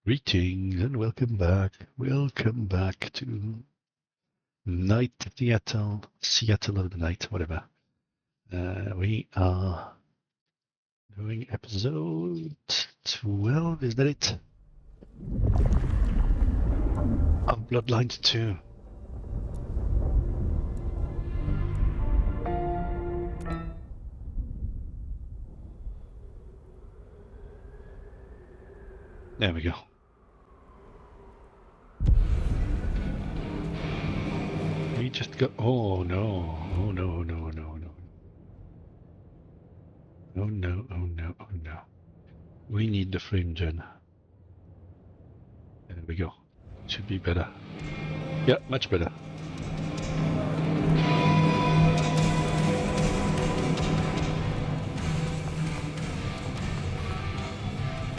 Greetings and welcome back. Welcome back to Night Seattle of the Night, whatever. We are doing episode 12, is that it? Of Bloodlines 2. There we go. We just got. Oh no! Oh no! No! No! No! Oh no! Oh no! Oh no! We need the frame gen. There we go. Should be better. Yeah, much better.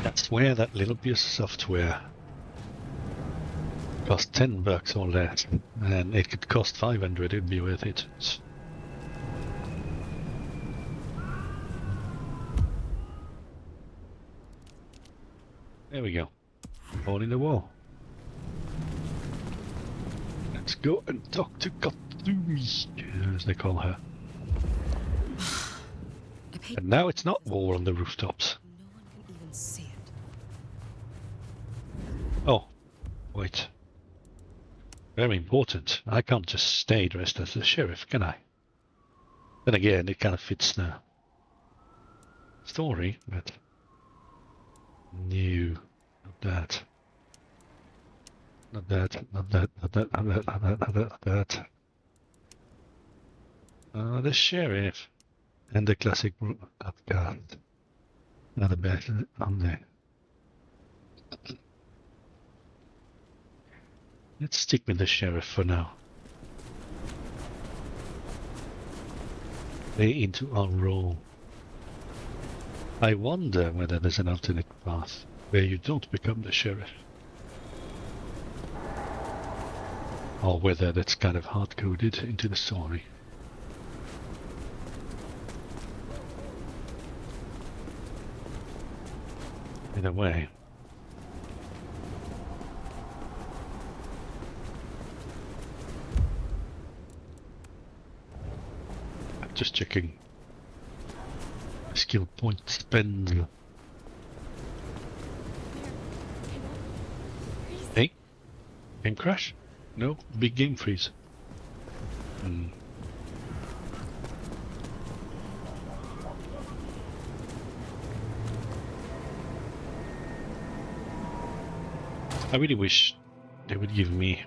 That's where that little piece of software cost $10 or less, and it could cost 500. It'd be worth it. There we go. Hole in the wall. Let's go and talk to Katsumi, as they call her. And now it's not wall on the rooftops. No one can even see it. Oh, wait. Very important. I can't just stay dressed as the sheriff, can I? Then again, it kind of fits the story, but no, not that. Not that, not that, not that, not that, not that, not that, not that. The sheriff and the classic guard are the best on there. Let's stick with the sheriff for now. Play into our role. I wonder whether there's an alternate path where you don't become the sheriff. Or whether that's kind of hard-coded into the story. Either way. I'm just checking. Skill point spend. Hey? Game crash? No? Big game freeze. I really wish they would give me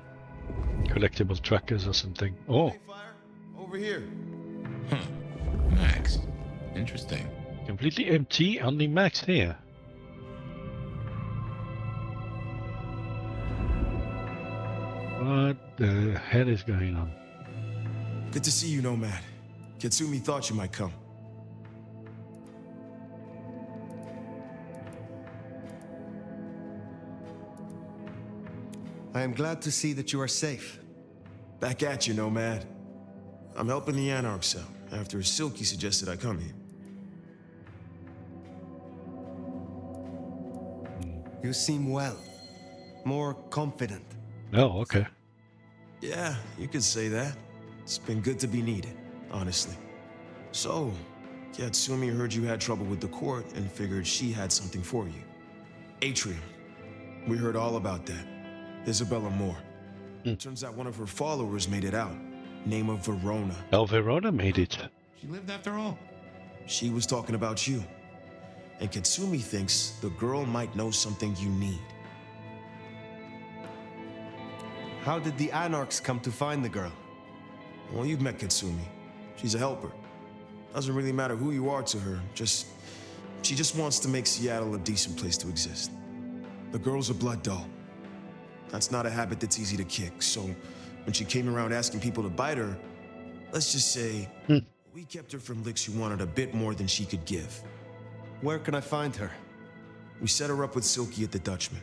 collectible trackers or something. Oh! Hey, fire. Over here. Huh. Max. Interesting. Completely empty, only Max here. What the hell is going on? Good to see you, Nomad. Katsumi thought you might come. I am glad to see that you are safe. Back at you, Nomad. I'm helping the Anarchs out after Silky suggested I come here. You seem well. More confident. Oh, okay. Yeah, you could say that. It's been good to be needed, honestly. So, Katsumi heard you had trouble with the court and figured she had something for you. Atrium. We heard all about that. Isabella Moore. Turns out one of her followers made it out. Name of Verona. Oh, Verona made it. She lived after all. She was talking about you. And Katsumi thinks the girl might know something you need. How did the Anarchs come to find the girl? Well, you've met Katsumi. She's a helper. Doesn't really matter who you are to her, she just wants to make Seattle a decent place to exist. The girl's a blood doll. That's not a habit that's easy to kick, so when she came around asking people to bite her, let's just say, we kept her from licks who wanted a bit more than she could give. Where can I find her? We set her up with Silky at the Dutchman.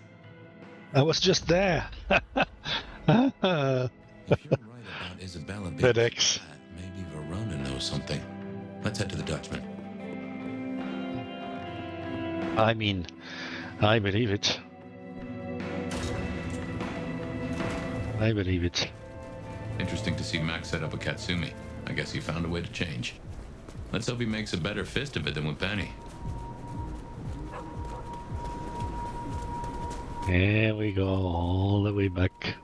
I was just there. If you're right about Isabella being FedEx. maybe Verona knows something. Let's head to the Dutchman. I mean, I believe it. I believe it. Interesting to see Max set up a Katsumi. I guess he found a way to change. Let's hope he makes a better fist of it than with Penny. Here we go, all the way back.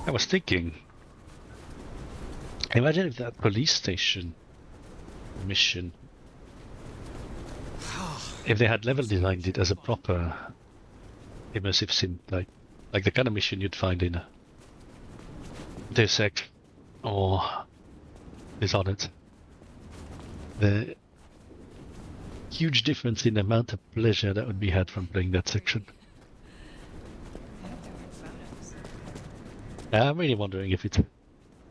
I was thinking, imagine if that police station mission, if they had level designed it as a proper immersive sim, like the kind of mission you'd find in Deus Ex or Dishonored. The huge difference in the amount of pleasure that would be had from playing that section. I'm really wondering if it's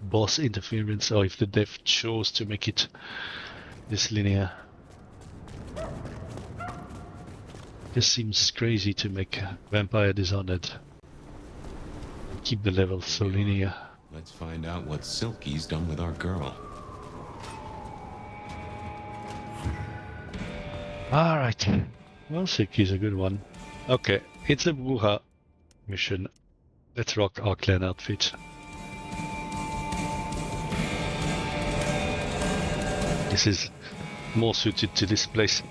boss interference or if the dev chose to make it this linear. Just seems crazy to make Vampire Dishonored keep the levels so linear. Let's find out what Silky's done with our girl. Alright. Well, Silky's a good one. Okay, it's a Wuha mission. Let's rock our clan outfit. This is more suited to this place.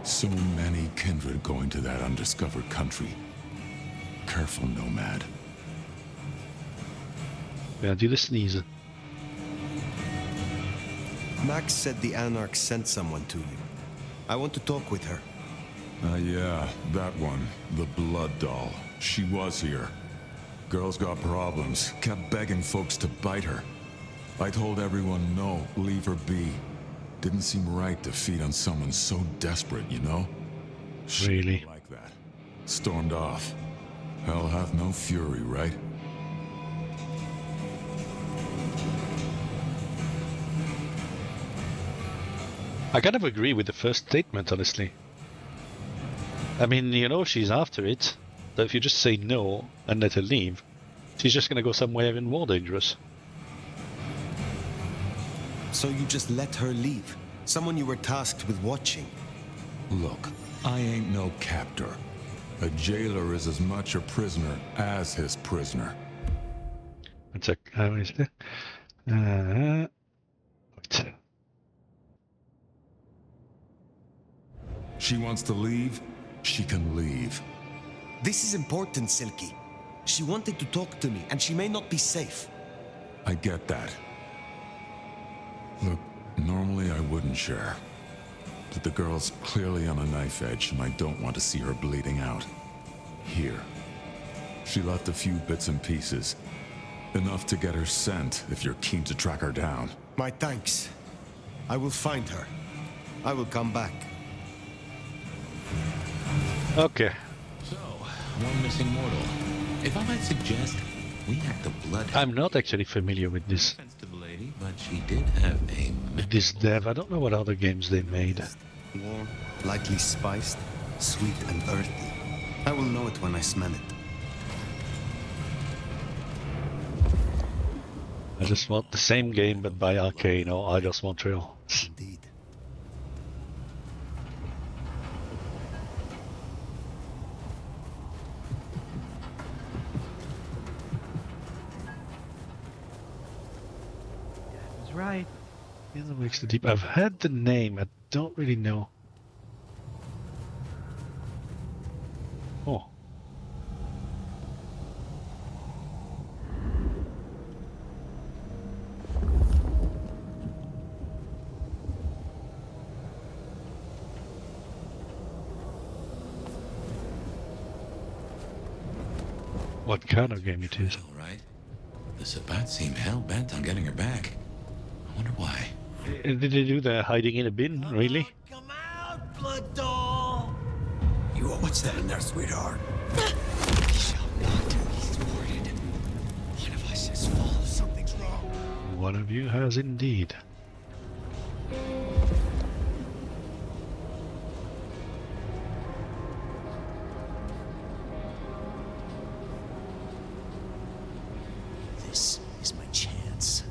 So many kindred going to that undiscovered country. Careful, nomad. Yeah, do the sneeze. Max said the Anarchs sent someone to you. I want to talk with her. Yeah, that one. The blood doll. She was here. Girl's got problems. Kept begging folks to bite her. I told everyone no, leave her be. Didn't seem right to feed on someone so desperate, you know? She Really? didn't like that. Stormed off. Hell hath no fury, right? I kind of agree with the first statement, honestly. I mean, you know she's after it, but if you just say no and let her leave, she's just gonna go somewhere even more dangerous. So you just let her leave? Someone you were tasked with watching? Look, I ain't no captor. A jailer is as much a prisoner as his prisoner. One sec, how is it? Right. She wants to leave, she can leave. This is important, Silky. She wanted to talk to me, and she may not be safe. I get that. Look, normally I wouldn't share. But the girl's clearly on a knife edge, and I don't want to see her bleeding out. Here. She left a few bits and pieces. Enough to get her sent if you're keen to track her down. My thanks. I will find her. I will come back. Okay. So, one missing mortal. If I might suggest, we hack the blood. I'm not actually familiar with this Offense to the lady, but she did have a dev. I don't know what other games they made. Warm, lightly spiced, sweet and earthy. I will know it when I smell it. I just want the same game but by Arcane or Eidos Montreal. Indeed. That's right. Isn't Wakes the Deep. I've heard the name, I don't really know. Oh. What kind of game it is? All right. The Sabat seem hell-bent on getting her back. I wonder why. Did they do the hiding in a bin, really? Come out, blood doll! What's that in there, sweetheart? He shall not be thwarted. One of us has fallen. Something's wrong. One of you has indeed. This is my chance.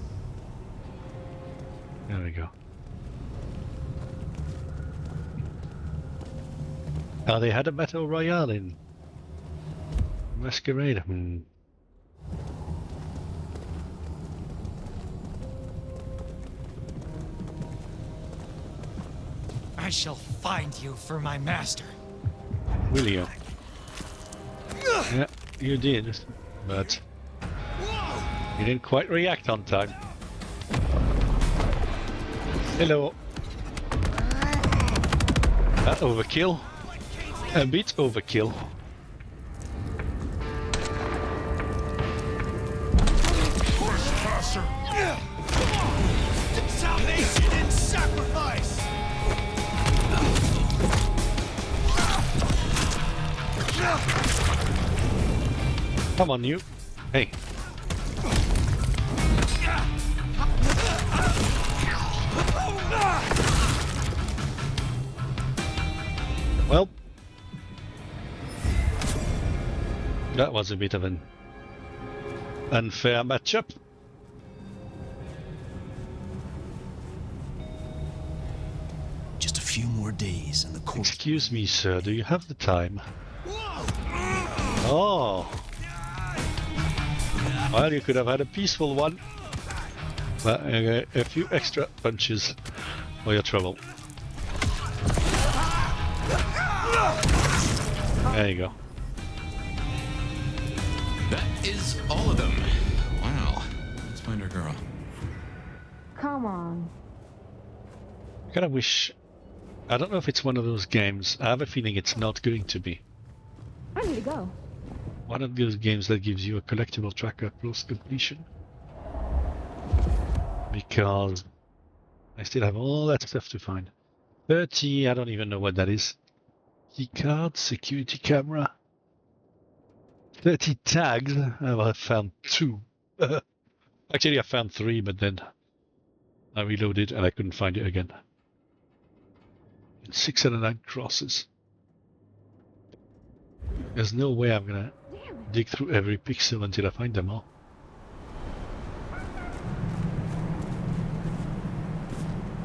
There we go. Oh, they had a battle royale in Masquerade. I shall find you for my master. Will you? Yeah, you did, but you didn't quite react on time. Hello. Overkill. A bit overkill. Salvation and sacrifice! Come on, you. Hey. Well, that was a bit of an unfair matchup. Just a few more days and the court. Excuse me, sir, do you have the time? Oh. Well, you could have had a peaceful one. But a few extra punches for your trouble. There you go. That is all of them. Wow. Let's find our girl. Come on. I kind of wish... I don't know if it's one of those games. I have a feeling it's not going to be. I need to go. One of those games that gives you a collectible tracker plus completion. Because I still have all that stuff to find. 30, I don't even know what that is. Key card, security camera. 30 tags. Oh, I found 2. Actually, I found 3, but then I reloaded and I couldn't find it again. 609 crosses. There's no way I'm gonna dig through every pixel until I find them all.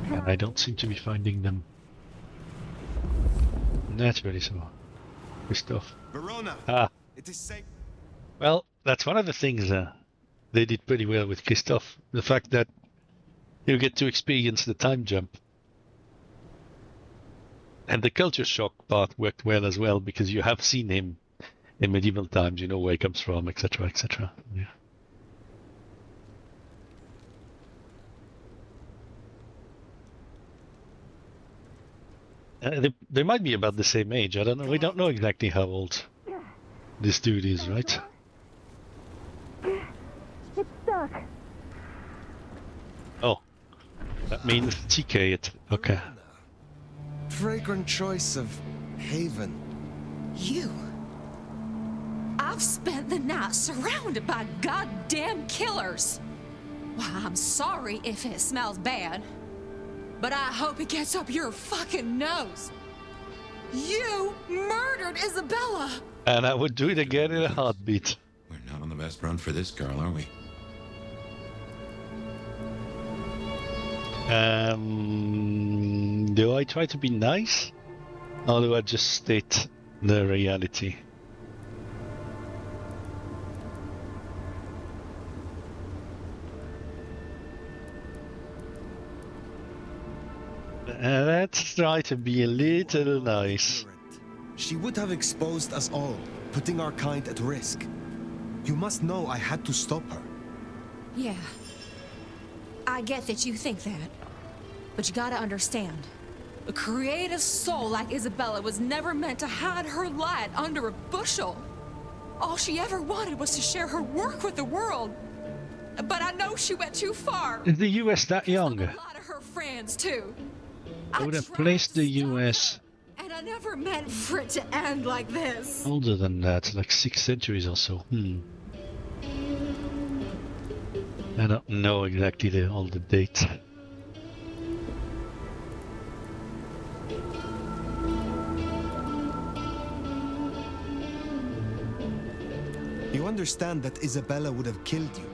And I don't seem to be finding them. Naturally so. Christoph. Verona, Ah. it is safe. Well, that's one of the things they did pretty well with Christoph. The fact that you get to experience the time jump. And the culture shock part worked well as well, because you have seen him in medieval times, you know where he comes from, etc., etc. Yeah. They might be about the same age. I don't know. We don't know exactly how old this dude is, right? It's stuck. Oh, that means TK it. Okay. Fragrant choice of haven. You. I've spent the night surrounded by goddamn killers. Why, I'm sorry if it smells bad, but I hope it gets up your fucking nose. You murdered Isabella. And I would do it again in a heartbeat. We're not on the best run for this girl, are we? Do I try to be nice? Or do I just state the reality? Let's try to be a little nice. She would have exposed us all, putting our kind at risk. You must know I had to stop her. Yeah. I get that you think that. But you gotta understand. A creative soul like Isabella was never meant to hide her light under a bushel. All she ever wanted was to share her work with the world. But I know she went too far. Is the US that young? A lot of her friends, too. I would have placed the US and I never meant for it to end like this. older than that, like 6 centuries or so. I don't know exactly all the dates. You understand that Isabella would have killed you.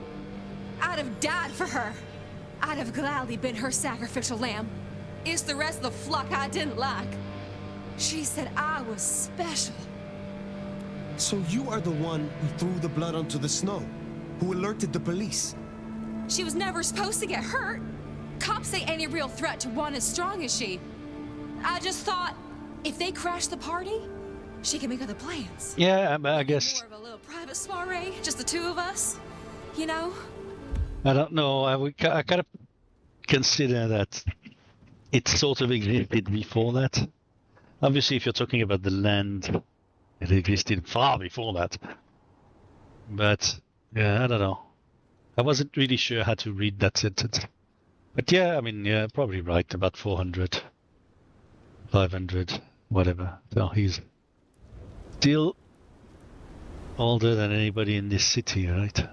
I'd have died for her. I'd have gladly been her sacrificial lamb. It's the rest of the flock I didn't like. She said I was special. So you are the one who threw the blood onto the snow, who alerted the police. She was never supposed to get hurt. Cops say any real threat to one as strong as she. I just thought, if they crash the party, she can make other plans. Yeah, I guess. More of a little private soiree, just the two of us, you know? I don't know. I kind of consider that it sort of existed before that. Obviously, if you're talking about the land, it existed far before that. But yeah, I don't know. I wasn't really sure how to read that sentence. But yeah, I mean, yeah, probably right. About 400, 500, whatever. So he's still older than anybody in this city, right?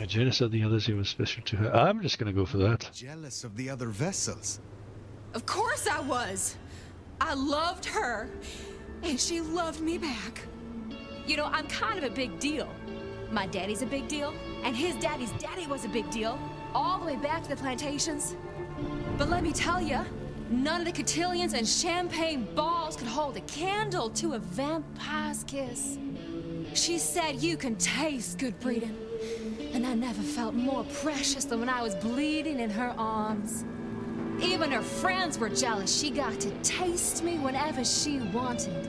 Jealous of the others, he was special to her. I'm just gonna go for that. Jealous of the other vessels. Of course I was. I loved her, and she loved me back. You know, I'm kind of a big deal. My daddy's a big deal, and his daddy's daddy was a big deal, all the way back to the plantations. But let me tell you, none of the cotillions and champagne balls could hold a candle to a vampire's kiss. She said you can taste good breeding, and I never felt more precious than when I was bleeding in her arms. Even her friends were jealous. She got to taste me whenever she wanted.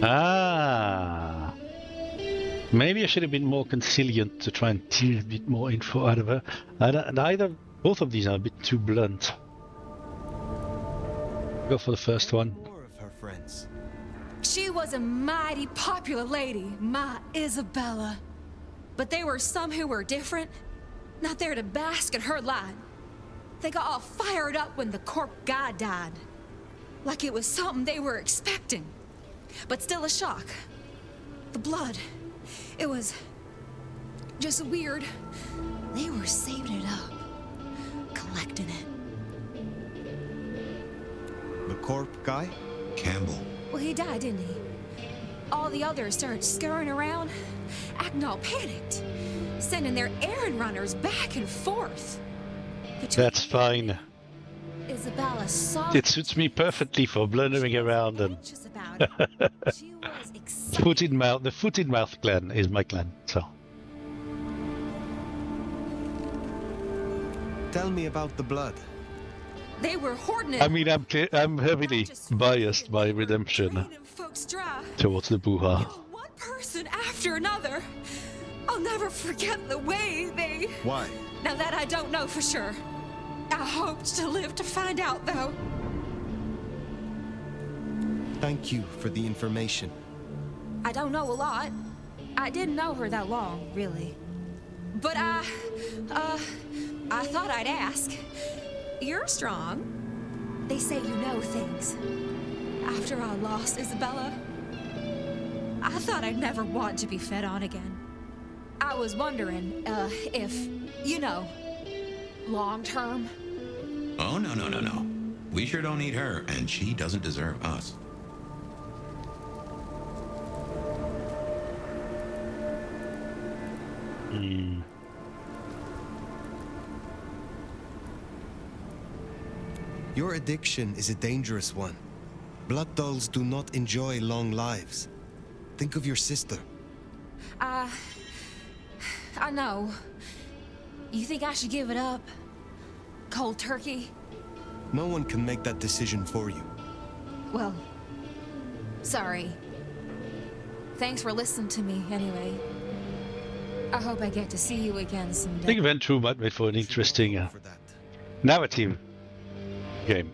Ah. Maybe I should have been more conciliant to try and tease a bit more info out of her. Both of these are a bit too blunt. Go for the first one. More of her friends. She was a mighty popular lady, my Isabella. But there were some who were different, not there to bask in her light. They got all fired up when the corp guy died. Like it was something they were expecting. But still a shock. The blood. It was just weird. They were saving it up. Collecting it. The corp guy? Campbell. Well, he died, didn't he? All the others started scurrying around, acting all panicked, sending their errand runners back and forth. That's fine. Isabella saw It suits me perfectly for blundering around and She was excited. foot in mouth. The foot in mouth clan is my clan. So Tell me about the blood. They were hoarding it. I mean, I'm heavily biased by redemption Draining folks dry. towards the Buha. One person after another. I'll never forget the way they... Why? Now that I don't know for sure. I hoped to live to find out, though. Thank you for the information. I don't know a lot. I didn't know her that long, really. But I thought I'd ask. You're strong. They say you know things. After I lost Isabella, I thought I'd never want to be fed on again. I was wondering, if, you know, long term. Oh, no. We sure don't need her, and she doesn't deserve us. Your addiction is a dangerous one. Blood dolls do not enjoy long lives. Think of your sister. I know. You think I should give it up? Cold turkey? No one can make that decision for you. Well, sorry. Thanks for listening to me, anyway. I hope I get to see you again I someday. think Ventrue might make for an interesting For that. narrative game.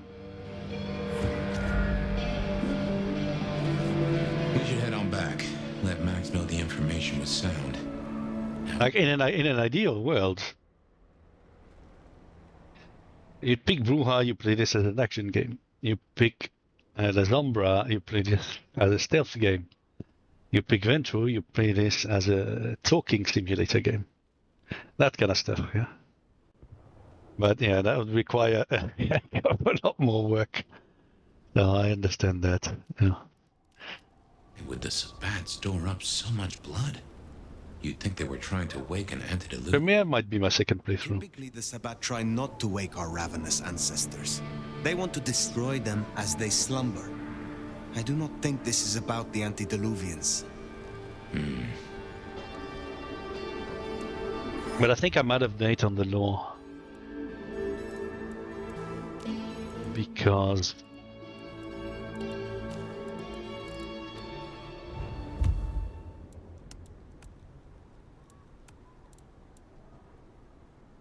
We should head on back. Let Max know the information was sound. Like in an ideal world, you pick Bruja, you play this as an action game. You pick La Sombra, you play this as a stealth game. You pick Ventrue, you play this as a talking simulator game. That kind of stuff, yeah. But yeah, that would require a lot more work. No, I understand that. Yeah. Would the Sabbat store up so much blood? You'd think they were trying to wake an antediluvian. Premiere might be my second playthrough. Typically, the Sabbat try not to wake our ravenous ancestors. They want to destroy them as they slumber. I do not think this is about the antediluvians. But I think I'm out of date on the law. Because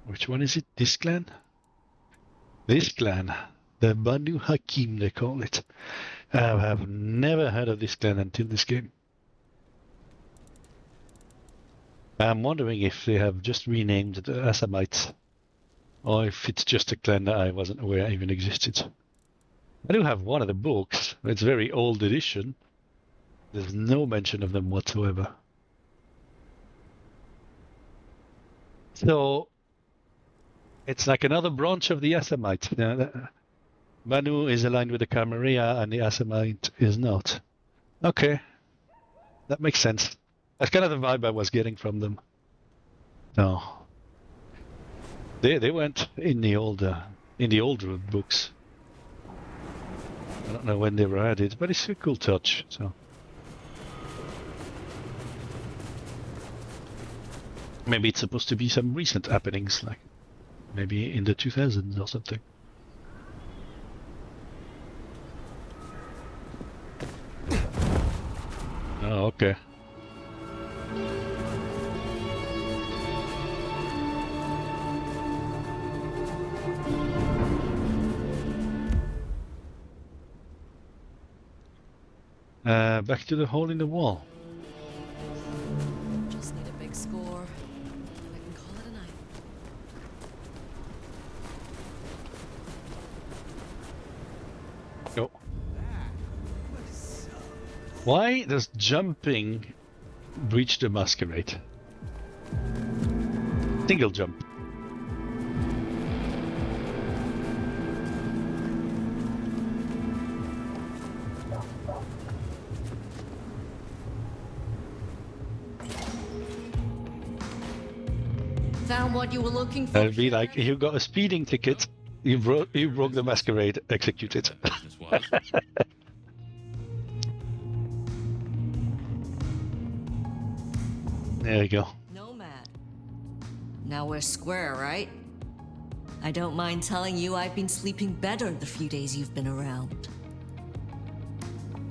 which one is it? This clan? This clan. The Banu Hakim, they call it. I have never heard of this clan until this game. I'm wondering if they have just renamed the Assamites, or if it's just a clan that I wasn't aware even existed. I do have one of the books. It's a very old edition. There's no mention of them whatsoever. So it's like another branch of the Assamite. Banu is aligned with the Camarilla and the Assamite is not. Okay. That makes sense. That's kind of the vibe I was getting from them. No. They weren't in the older books. I don't know when they were added, but it's a cool touch, so. Maybe it's supposed to be some recent happenings, like maybe in the 2000s or something. Oh, okay. Back to the hole in the wall. Just need a big score, and I can call it a night. Go. Why does jumping breach the masquerade? Single jump. Found what you were looking for. That'd be like, you got a speeding ticket, you broke the masquerade, execute it. There you go. Nomad. Now we're square, right? I don't mind telling you I've been sleeping better the few days you've been around.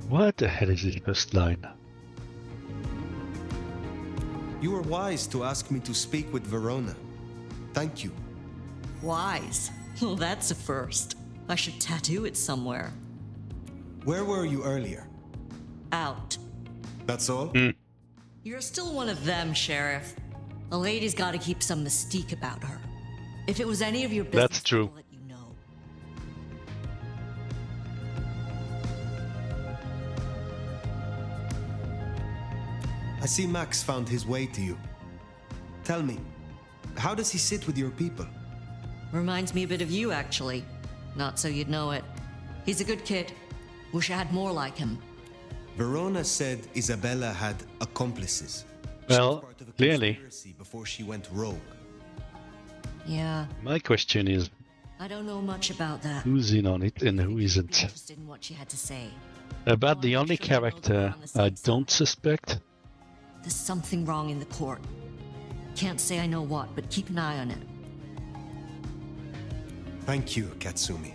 What the hell is this first line? You were wise to ask me to speak with Verona. Thank you. Wise? Well, that's a first. I should tattoo it somewhere. Where were you earlier? Out. That's all? You're still one of them, Sheriff. A lady's gotta keep some mystique about her. If it was any of your business, That's true. I'll let you know. I see Max found his way to you. Tell me, how does he sit with your people? Reminds me a bit of you, actually. Not so you'd know it. He's a good kid. Wish I had more like him. Verona said Isabella had accomplices. Well, She was part of a clearly. conspiracy before she went rogue. Yeah, My question is, I don't know much about that. who's in on it and who isn't? Interested in what she had to say. About the only character I don't suspect? There's something wrong in the court. Can't say I know what, but keep an eye on it. Thank you, Katsumi.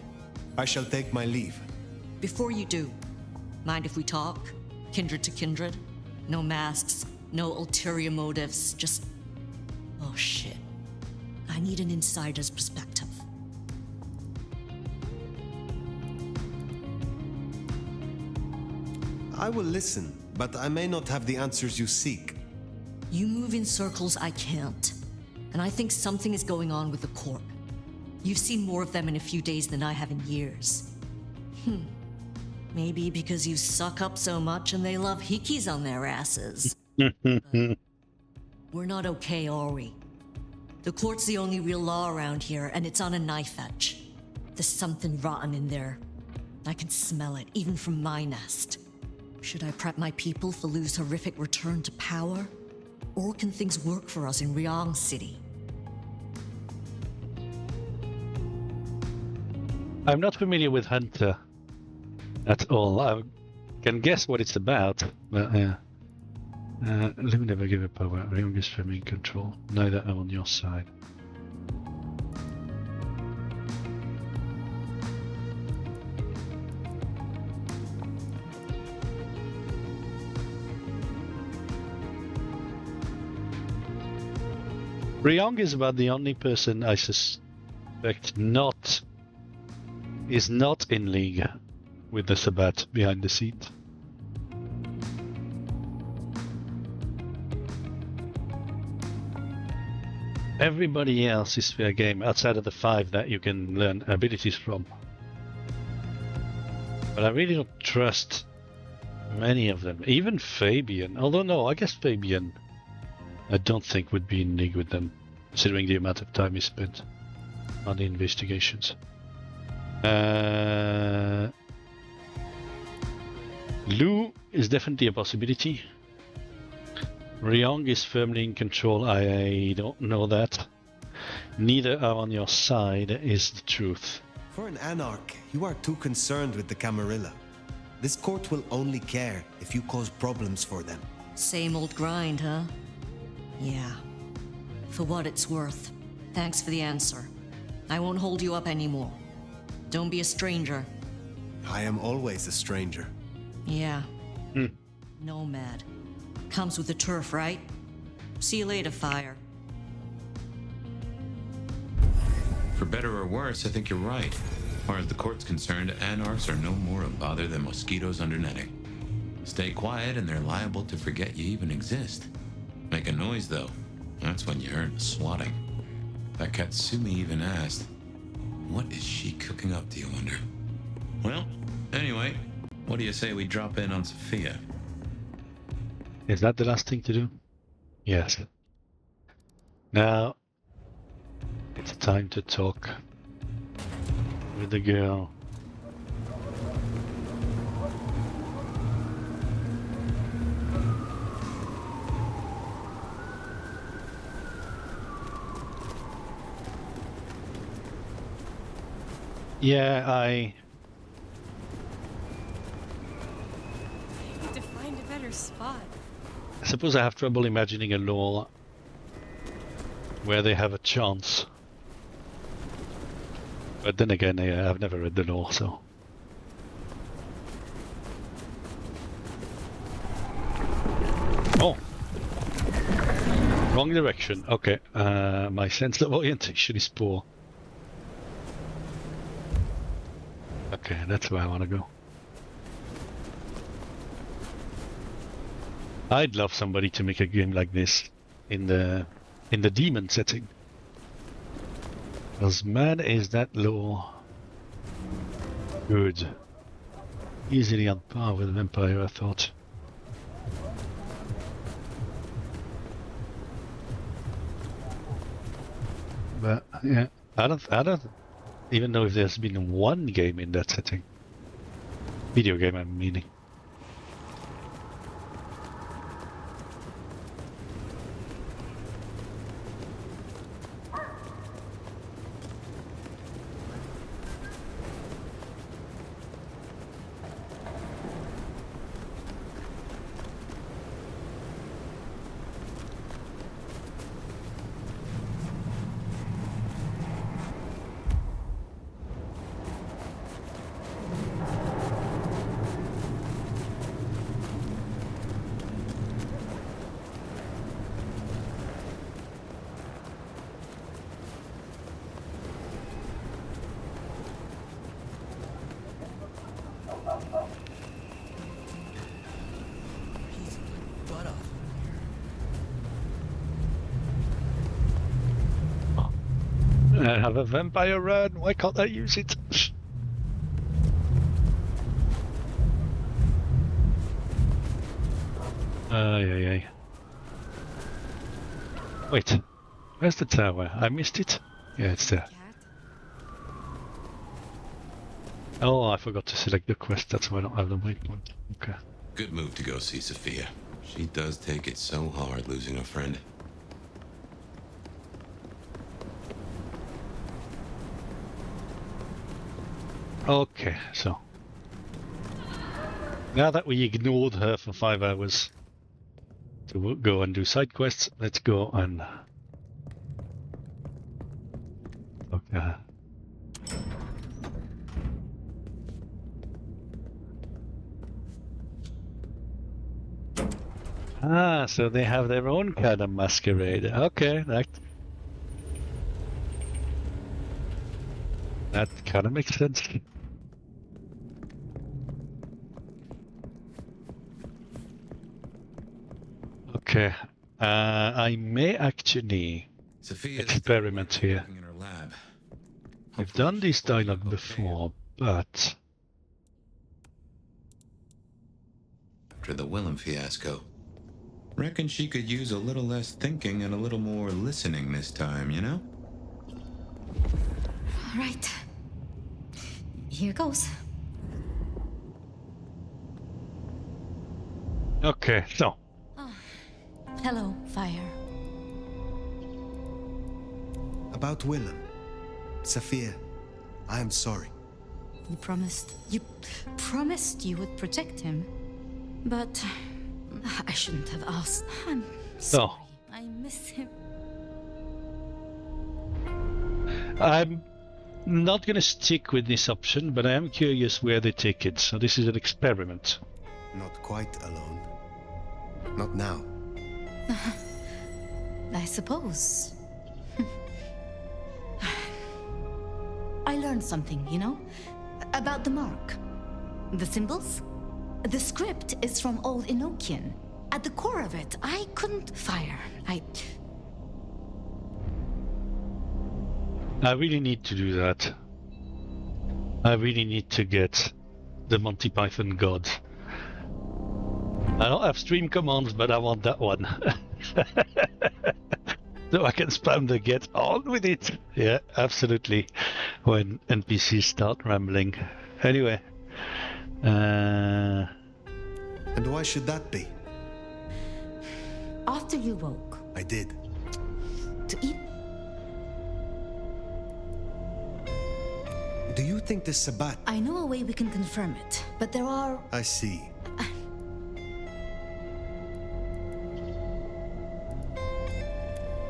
I shall take my leave. Before you do, mind if we talk? Kindred to kindred? No masks, no ulterior motives, just... Oh shit. I need an insider's perspective. I will listen, but I may not have the answers you seek. You move in circles I can't. And I think something is going on with the court. You've seen more of them in a few days than I have in years. Maybe because you suck up so much and they love hikis on their asses. We're not okay, are we? The court's the only real law around here, and it's on a knife edge. There's something rotten in there. I can smell it, even from my nest. Should I prep my people for Lu's horrific return to power? Or can things work for us in Ryong City? I'm not familiar with Hunter at all. I can guess what it's about, but yeah. Lu never give up power. Ryong is firmly in control. Neither are on your side. Ryong is about the only person I suspect is not in league with the Sabbat behind the scenes. Everybody else is fair game outside of the 5 that you can learn abilities from. But I really don't trust many of them. Even Fabian, although no, I guess Fabian I don't think would be in league with them, considering the amount of time he spent on the investigations. Lu is definitely a possibility. Ryong is firmly in control. I don't know that. Neither are on your side is the truth. For an Anarch, you are too concerned with the Camarilla. This court will only care if you cause problems for them. Same old grind, huh? Yeah. For what it's worth. Thanks for the answer. I won't hold you up anymore. Don't be a stranger. I am always a stranger. Yeah. Nomad. Comes with the turf, right? See you later, Fire. For better or worse, I think you're right. As far as the court's concerned, Anarchs are no more a bother than mosquitoes under netting. Stay quiet and they're liable to forget you even exist. Make a noise, though. That's when you earn swatting. That Katsumi even asked, what is she cooking up, do you wonder? Well, anyway, what do you say we drop in on Sophia? Is that the last thing to do? Yes. Now, it's time to talk with the girl. Yeah, I need to find a better spot. I suppose I have trouble imagining a law where they have a chance. But then again, I've never read the law, so... Oh! Wrong direction. Okay, my sense of orientation is poor. Okay, that's where I want to go. I'd love somebody to make a game like this in the demon setting. Because man, is that law good. Easily on par with Vampire, I thought. But yeah, I don't even know if there's been one game in that setting. Video game, I'm meaning. I have a vampire run, why can't I use it? Ay. Wait, where's the tower? I missed it? Yeah, it's there. Oh, I forgot to select the quest, that's why I don't have the waypoint. Okay. Good move to go see Sophia. She does take it so hard losing a friend. Okay, so now that we ignored her for 5 hours to go and do side quests, let's go and talk to her. Ah, so they have their own kind of masquerade. Okay, that kind of makes sense. Okay, I may actually experiment here. In her lab. I've done this dialogue before, but after the Willem fiasco, reckon she could use a little less thinking and a little more listening this time, you know? All right. Here goes. okay, so Hello, Fire. About Willem. Sophia, I am sorry. You promised you would protect him. But I shouldn't have asked. I'm sorry. I miss him. I'm not going to stick with this option, but I am curious where they take it. So this is an experiment. Not quite alone. Not now. I suppose. I learned something, you know? About the mark. The symbols? The script is from Old Enochian. At the core of it, I couldn't fire. I really need to do that. I really need to get the Monty Python God. I don't have stream commands, but I want that one. So I can spam the get on with it. Yeah, absolutely. When NPCs start rambling. Anyway. And why should that be? After you woke. I did. To eat. Do you think this Sabbat? I know a way we can confirm it, but there are. I see.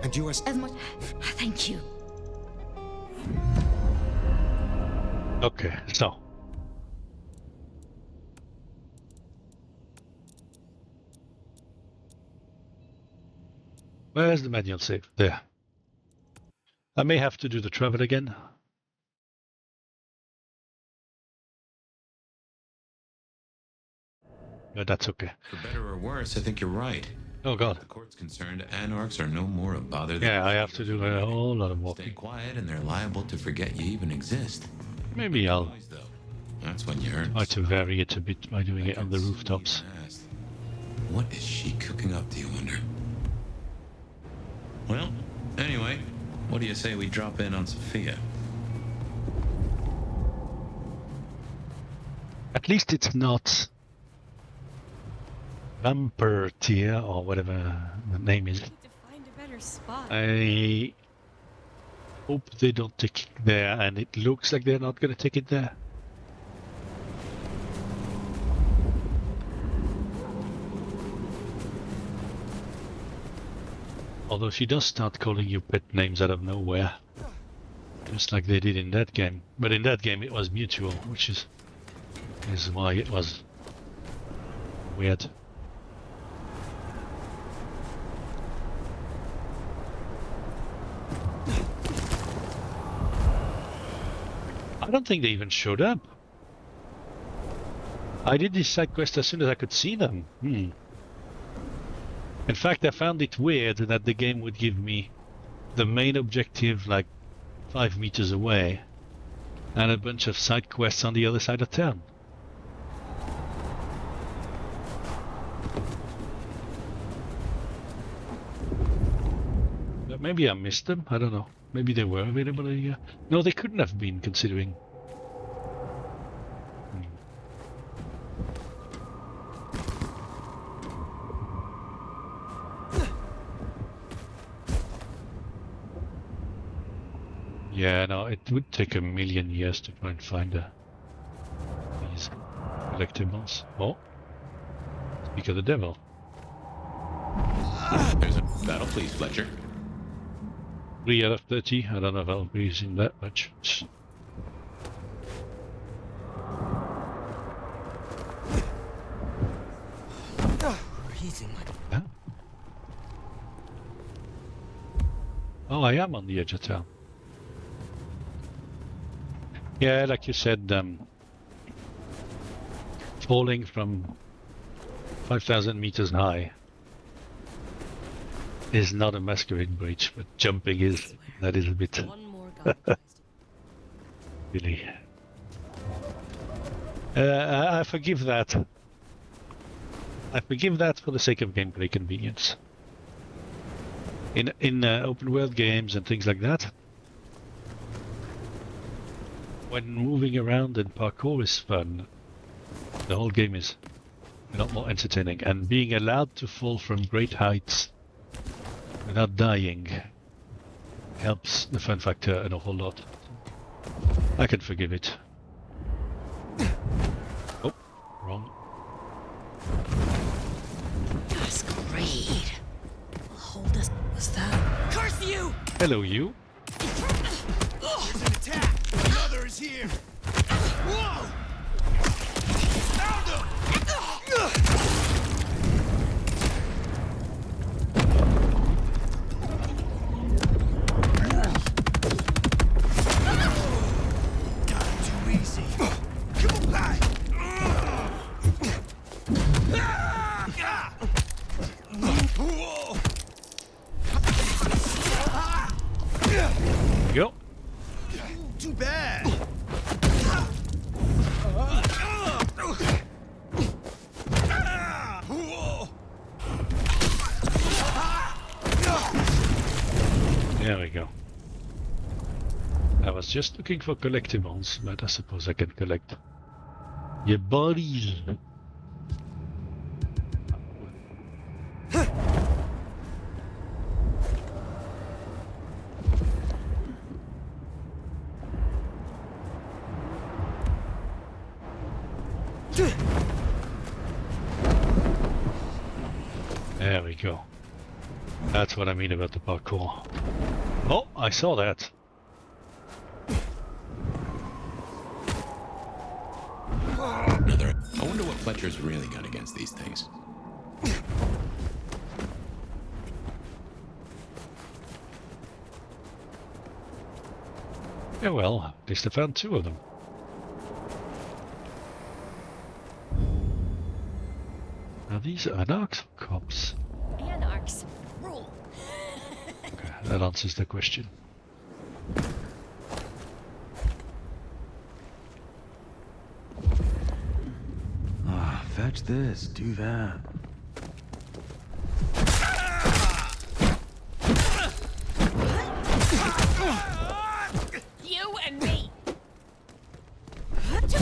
And you are as much. Thank you. Okay, so. Where's the manual save? There. I may have to do the travel again. But that's okay. For better or worse, I think you're right. Oh god. The court's concerned, anarchs are no more a bother than... Yeah, I have to do a whole lot of walking. Stay quiet and they're liable to forget you even exist. Maybe I'll Noise, though. That's when you earn. try to vary it a bit by doing it on the rooftops. What is she cooking up, do you wonder? Well, anyway, what do you say we drop in on Sophia? At least it's not Vampire Tier or whatever the name is. Need to find a better spot. I hope they don't take it there, and it looks like they're not going to take it there. Although she does start calling you pet names out of nowhere. Just like they did in that game. But in that game it was mutual, which is why it was weird. I don't think they even showed up. I did this side quest as soon as I could see them. In fact, I found it weird that the game would give me the main objective like 5 meters away and a bunch of side quests on the other side of town. But maybe I missed them, I don't know. Maybe they were available here. No, they couldn't have been, considering. Yeah, no, it would take a million years to try and find these collectibles. Oh, speak of the devil. There's a battle, please, Fletcher. 3 out of 30. I don't know if I'll be using that much. Huh? Oh, I am on the edge of town. Yeah, like you said, falling from 5,000 meters high is not a masquerade breach, but jumping is. That is a bit really. I forgive that. I forgive that for the sake of gameplay convenience. In open world games and things like that, when moving around and parkour is fun, the whole game is a lot more entertaining. And being allowed to fall from great heights without dying helps the fun factor an awful lot. I can forgive it. Oh, wrong. That's great. Hold us. What's that? Curse you! Hello, you. There's an attack! Another is here! Whoa! Found him! Got him too easy. Come back! Whoa! Go. Too bad. There we go. I was just looking for collectibles, but I suppose I can collect your bodies. There we go. That's what I mean about the parkour. Oh, I saw that. Another. I wonder what Fletcher's really got against these things. Yeah, well, at least I found 2 of them. Now these are anarchs or cops? Anarchs. Rule. Okay, that answers the question. Fetch this, do that. You and me. Time to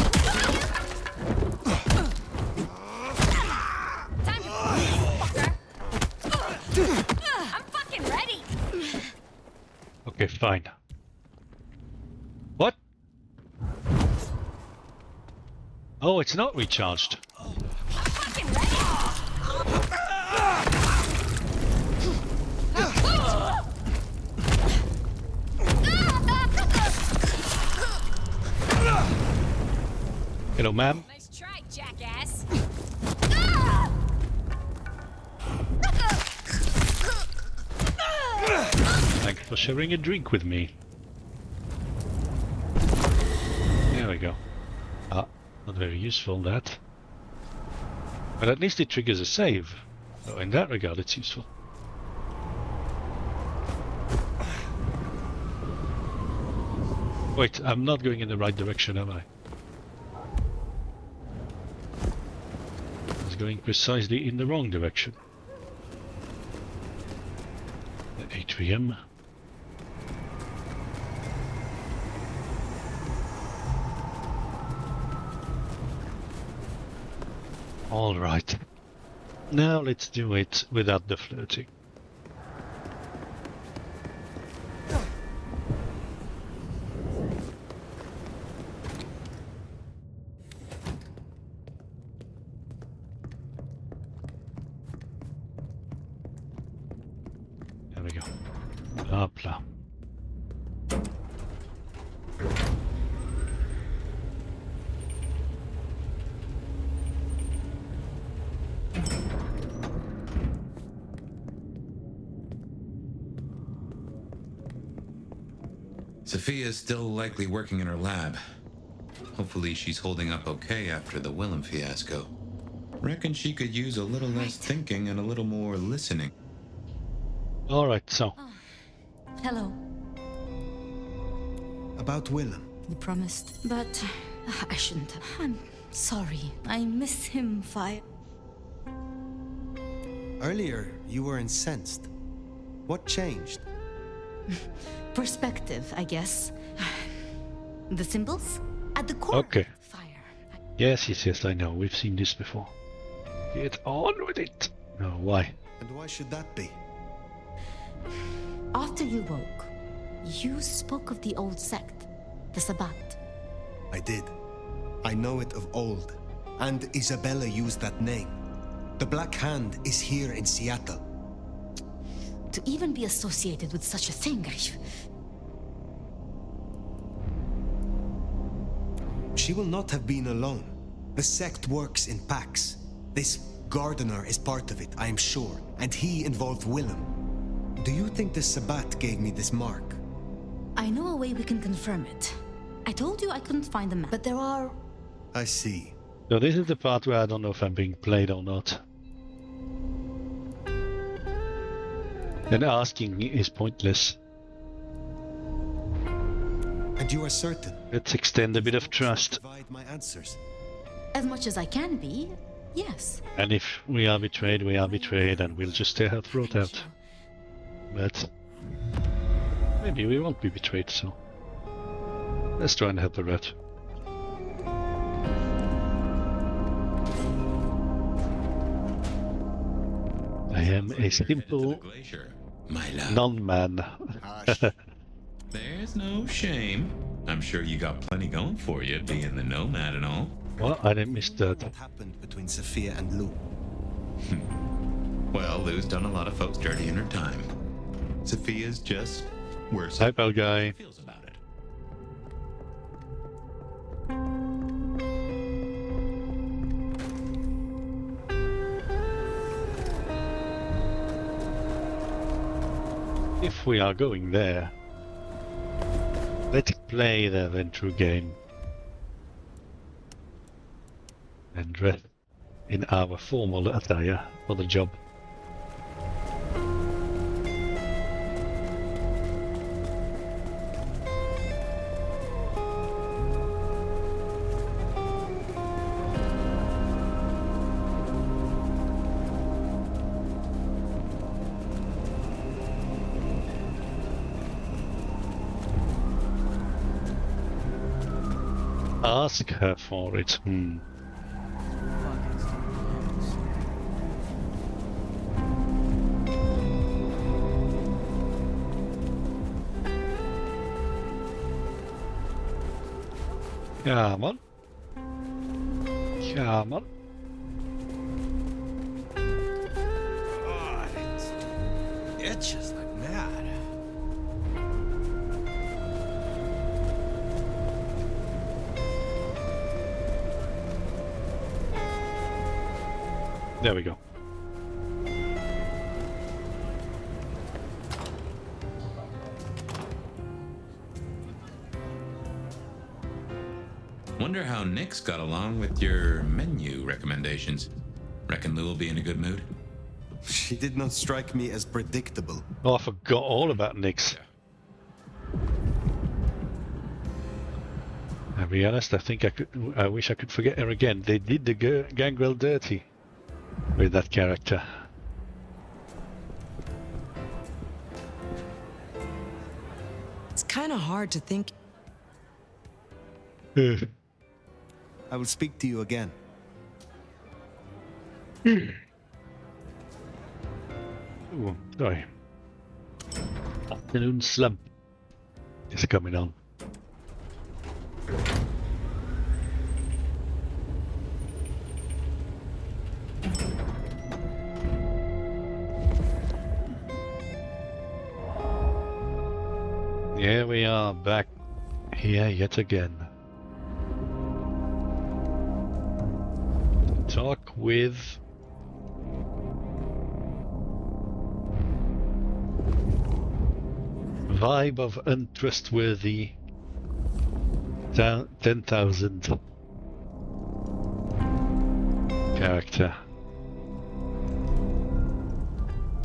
fucker. I'm fucking ready. Okay, fine. What? Oh, it's not recharged. Hello, ma'am. Nice try, jackass. Thanks for sharing a drink with me. There we go. Ah, not very useful, that. But at least it triggers a save. So in that regard, it's useful. Wait, I'm not going in the right direction, am I? I was going precisely in the wrong direction. The atrium. All right. Now let's do it without the flirting. . blah blah. Sophia's still likely working in her lab. Hopefully she's holding up okay after the Willem fiasco. Reckon she could use a little less thinking and a little more listening. Alright, so. Hello. About Willem. You promised, but I shouldn't have. I'm sorry. I miss him, Fire. Earlier, you were incensed. What changed? Perspective, I guess. The symbols? At the core. Okay. Fire. Yes, I know. We've seen this before. Get on with it. No, why? And why should that be? After you woke, you spoke of the old sect, the Sabbat. I did. I know it of old. And Isabella used that name. The Black Hand is here in Seattle. To even be associated with such a thing, She will not have been alone. The sect works in packs. This gardener is part of it, I am sure, and he involved Willem. Do you think the Sabbat gave me this mark? I know a way we can confirm it. I told you I couldn't find the map, but there are... I see. So this is the part where I don't know if I'm being played or not. And asking is pointless. And you are certain? Let's extend a bit of trust. Provide my answers. As much as I can be, yes. And if we are betrayed, we are betrayed, and we'll just tear her throat out. But maybe we won't be betrayed, so let's try and help her out. I am a simple non-man. There's no shame. I'm sure you got plenty going for you, being the nomad and all. Well, I didn't miss that. What happened between Sophia and Lou? Well, Lou's done a lot of folks dirty in her time. Sophia's just worse. Hi, pal guy. Feels about it. If we are going there, let's play the Venture game and dress in our formal attire for the job. Ask her for it. Come on. Come on. God, it itches like mad. There we go. Wonder how Nick's got along with your menu recommendations. Reckon Lou will be in a good mood? She did not strike me as predictable. Oh, I forgot all about Nyx. I'll be honest, I wish I could forget her again. They did the Gangrel dirty with that character. It's kind of hard to think. I will speak to you again. Ooh, sorry. Afternoon slump is coming on. Here we are, back here yet again. Talk with vibe of untrustworthy 10,000 character.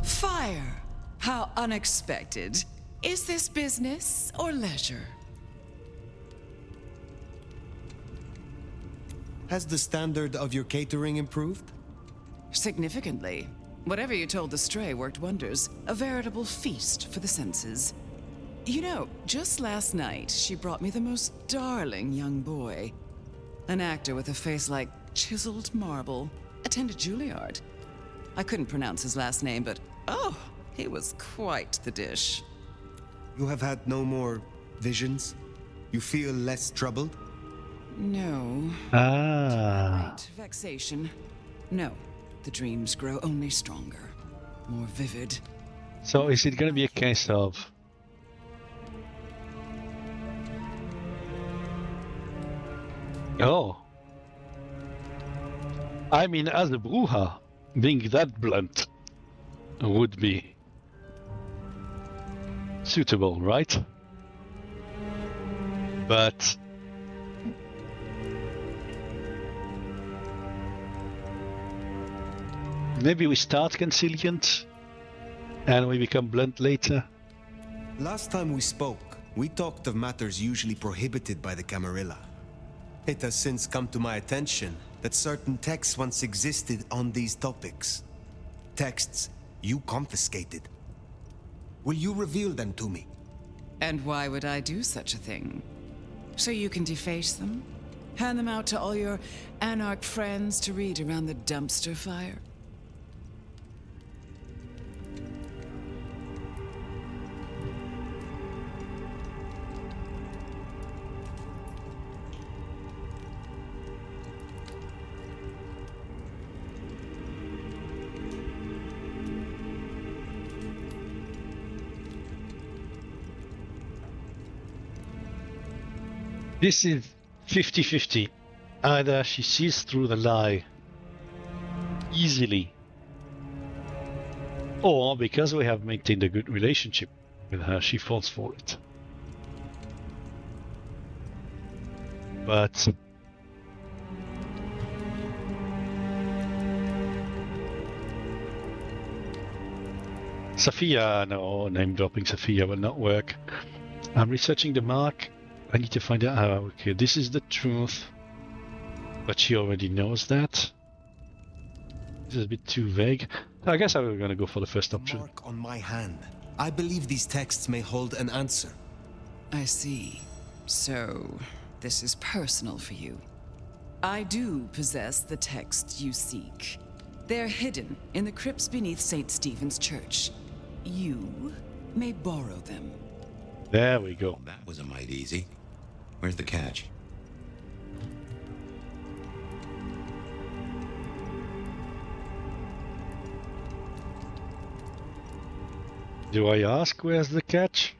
Fire! How unexpected. Is this business or leisure? Has the standard of your catering improved? Significantly. Whatever you told the stray worked wonders. A veritable feast for the senses. You know, just last night, she brought me the most darling young boy. An actor with a face like chiseled marble. Attended Juilliard. I couldn't pronounce his last name, but oh, he was quite the dish. You have had no more visions? You feel less troubled? No. Ah. Great vexation. No, the dreams grow only stronger. More vivid. So is it going to be a case of oh, I mean, as a bruja, being that blunt would be suitable, right? But maybe we start conciliant and we become blunt later. Last time we spoke, we talked of matters usually prohibited by the Camarilla. It has since come to my attention that certain texts once existed on these topics. Texts you confiscated. Will you reveal them to me? And why would I do such a thing? So you can deface them? Hand them out to all your anarch friends to read around the dumpster fire? This is 50-50. Either she sees through the lie easily, or because we have maintained a good relationship with her, she falls for it. But Sophia, no, name dropping Sophia will not work. I'm researching the mark. I need to find out how. Okay, this is the truth, but she already knows that. This is a bit too vague. I guess I'm going to go for the first option. Mark on my hand. I believe these texts may hold an answer. I see. So, this is personal for you. I do possess the texts you seek. They're hidden in the crypts beneath St. Stephen's Church. You may borrow them. There we go. That was a mite easy. Where's the catch? Do I ask where's the catch?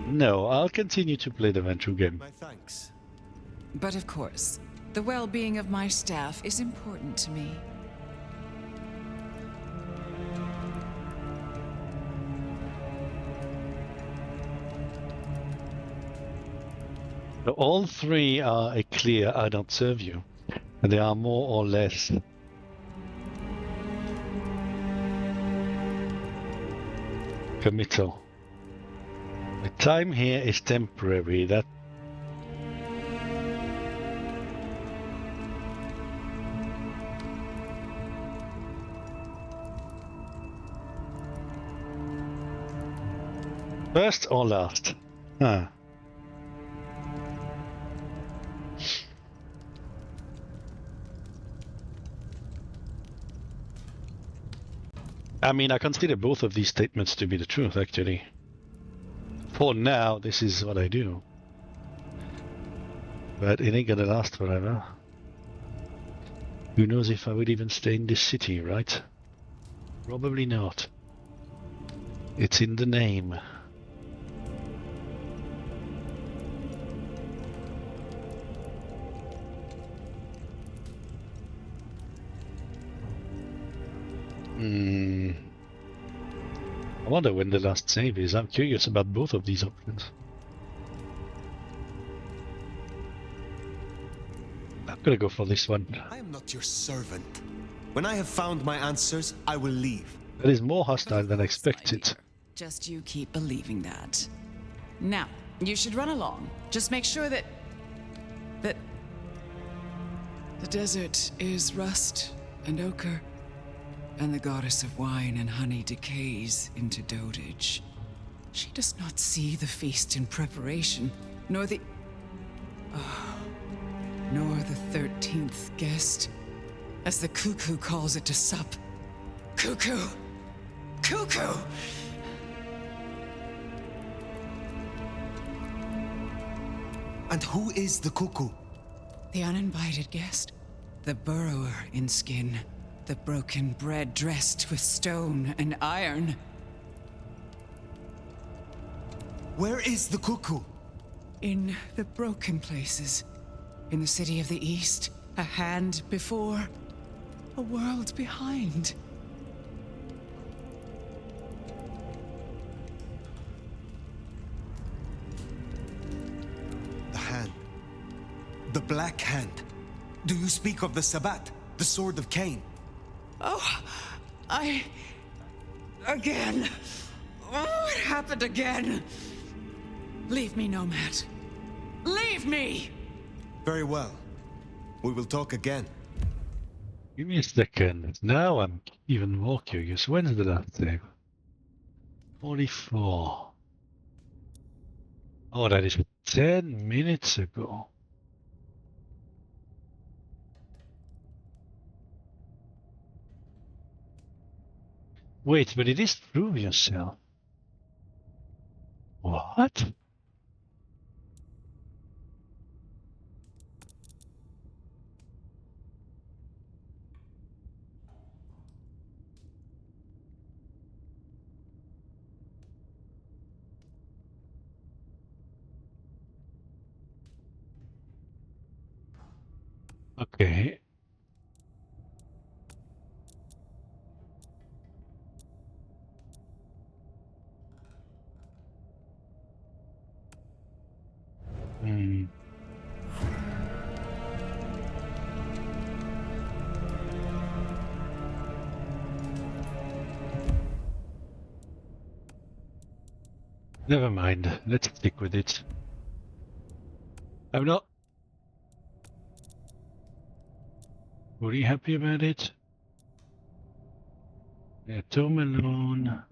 No, I'll continue to play the Ventrue game. My thanks. But of course, the well-being of my staff is important to me. So all three are a clear I don't serve you. And they are more or less committal. The time here is temporary. That first or last? Huh. I mean, I consider both of these statements to be the truth, actually. For now, this is what I do. But it ain't gonna last forever. Who knows if I would even stay in this city, right? Probably not. It's in the name. I wonder when the last save is. I'm curious about both of these options. I'm gonna go for this one. I am not your servant. When I have found my answers, I will leave. That is more hostile than expected. Just you keep believing that. Now, you should run along. Just make sure that the desert is rust and ochre, and the goddess of wine and honey decays into dotage. She does not see the feast in preparation, nor the 13th guest, as the cuckoo calls it to sup. Cuckoo! Cuckoo! And who is the cuckoo? The uninvited guest. The burrower in skin. The broken bread dressed with stone and iron. Where is the cuckoo? In the broken places. In the city of the East. A hand before. A world behind. The hand. The Black Hand. Do you speak of the Sabbat? The Sword of Cain? Oh, again. Oh, it happened again. Leave me, Nomad. Leave me! Very well. We will talk again. Give me a second. Now I'm even more curious. When is the last save? 44. Oh, that is 10 minutes ago. Wait, but it is prove yourself. What? Okay. Never mind. Let's stick with it. I'm not fully happy about it. Yeah, Tom alone.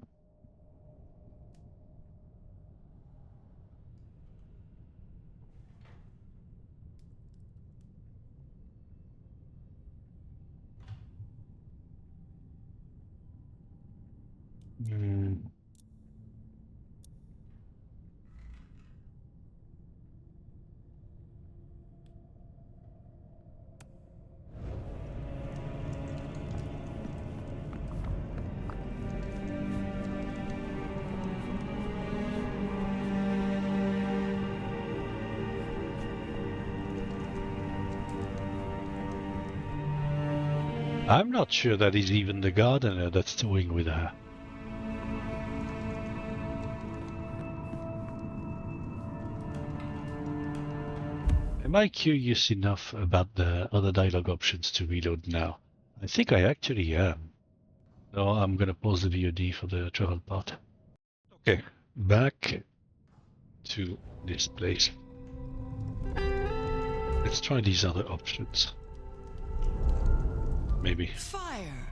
I'm not sure that is even the gardener that's toying with her. Am I curious enough about the other dialogue options to reload now? I think I actually am. So I'm gonna pause the VOD for the travel part. Okay, back to this place. Let's try these other options. Maybe. Fire!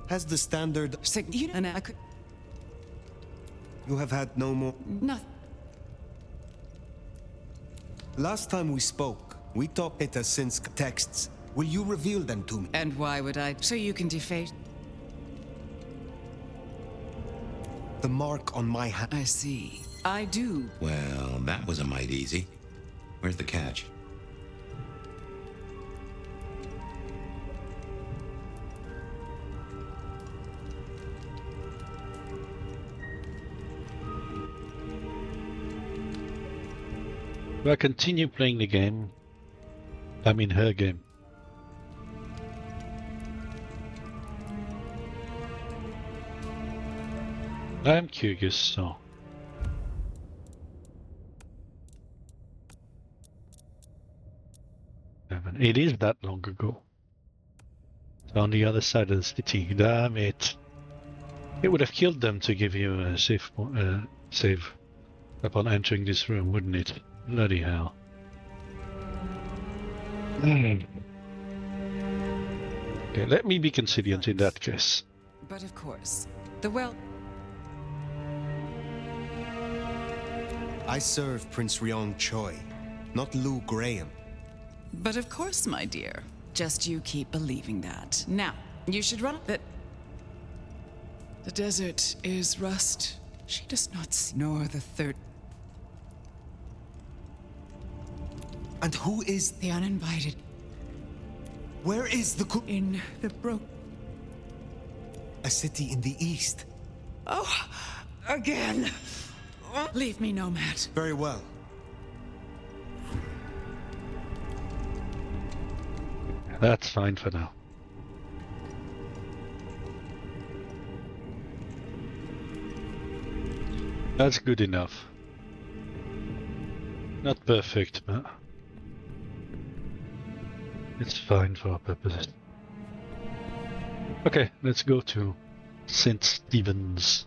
Has the standard... You have had no more... Nothing. Last time we spoke, we talked Eta Sinsk texts. Will you reveal them to me? And why would I? So you can deface... The mark on my hand. I see. I do. Well, that was a mite easy. Where's the catch? Do I continue playing the game? I mean her game. I'm curious, so... It is that long ago. It's on the other side of the city. Damn it! It would have killed them to give you a save upon entering this room, wouldn't it? Bloody hell. Okay, let me be conciliant in that case. But of course, the well... I serve Prince Ryong Choi, not Lou Graham. But of course, my dear. Just you keep believing that. Now, you should run that. The desert is rust. She does not see, nor the third. And who is the uninvited? Where is the in the broke? A city in the east. Oh, again. Leave me, Nomad. Very well. That's fine for now. That's good enough. Not perfect, but it's fine for our purposes. Okay, let's go to St. Stephen's.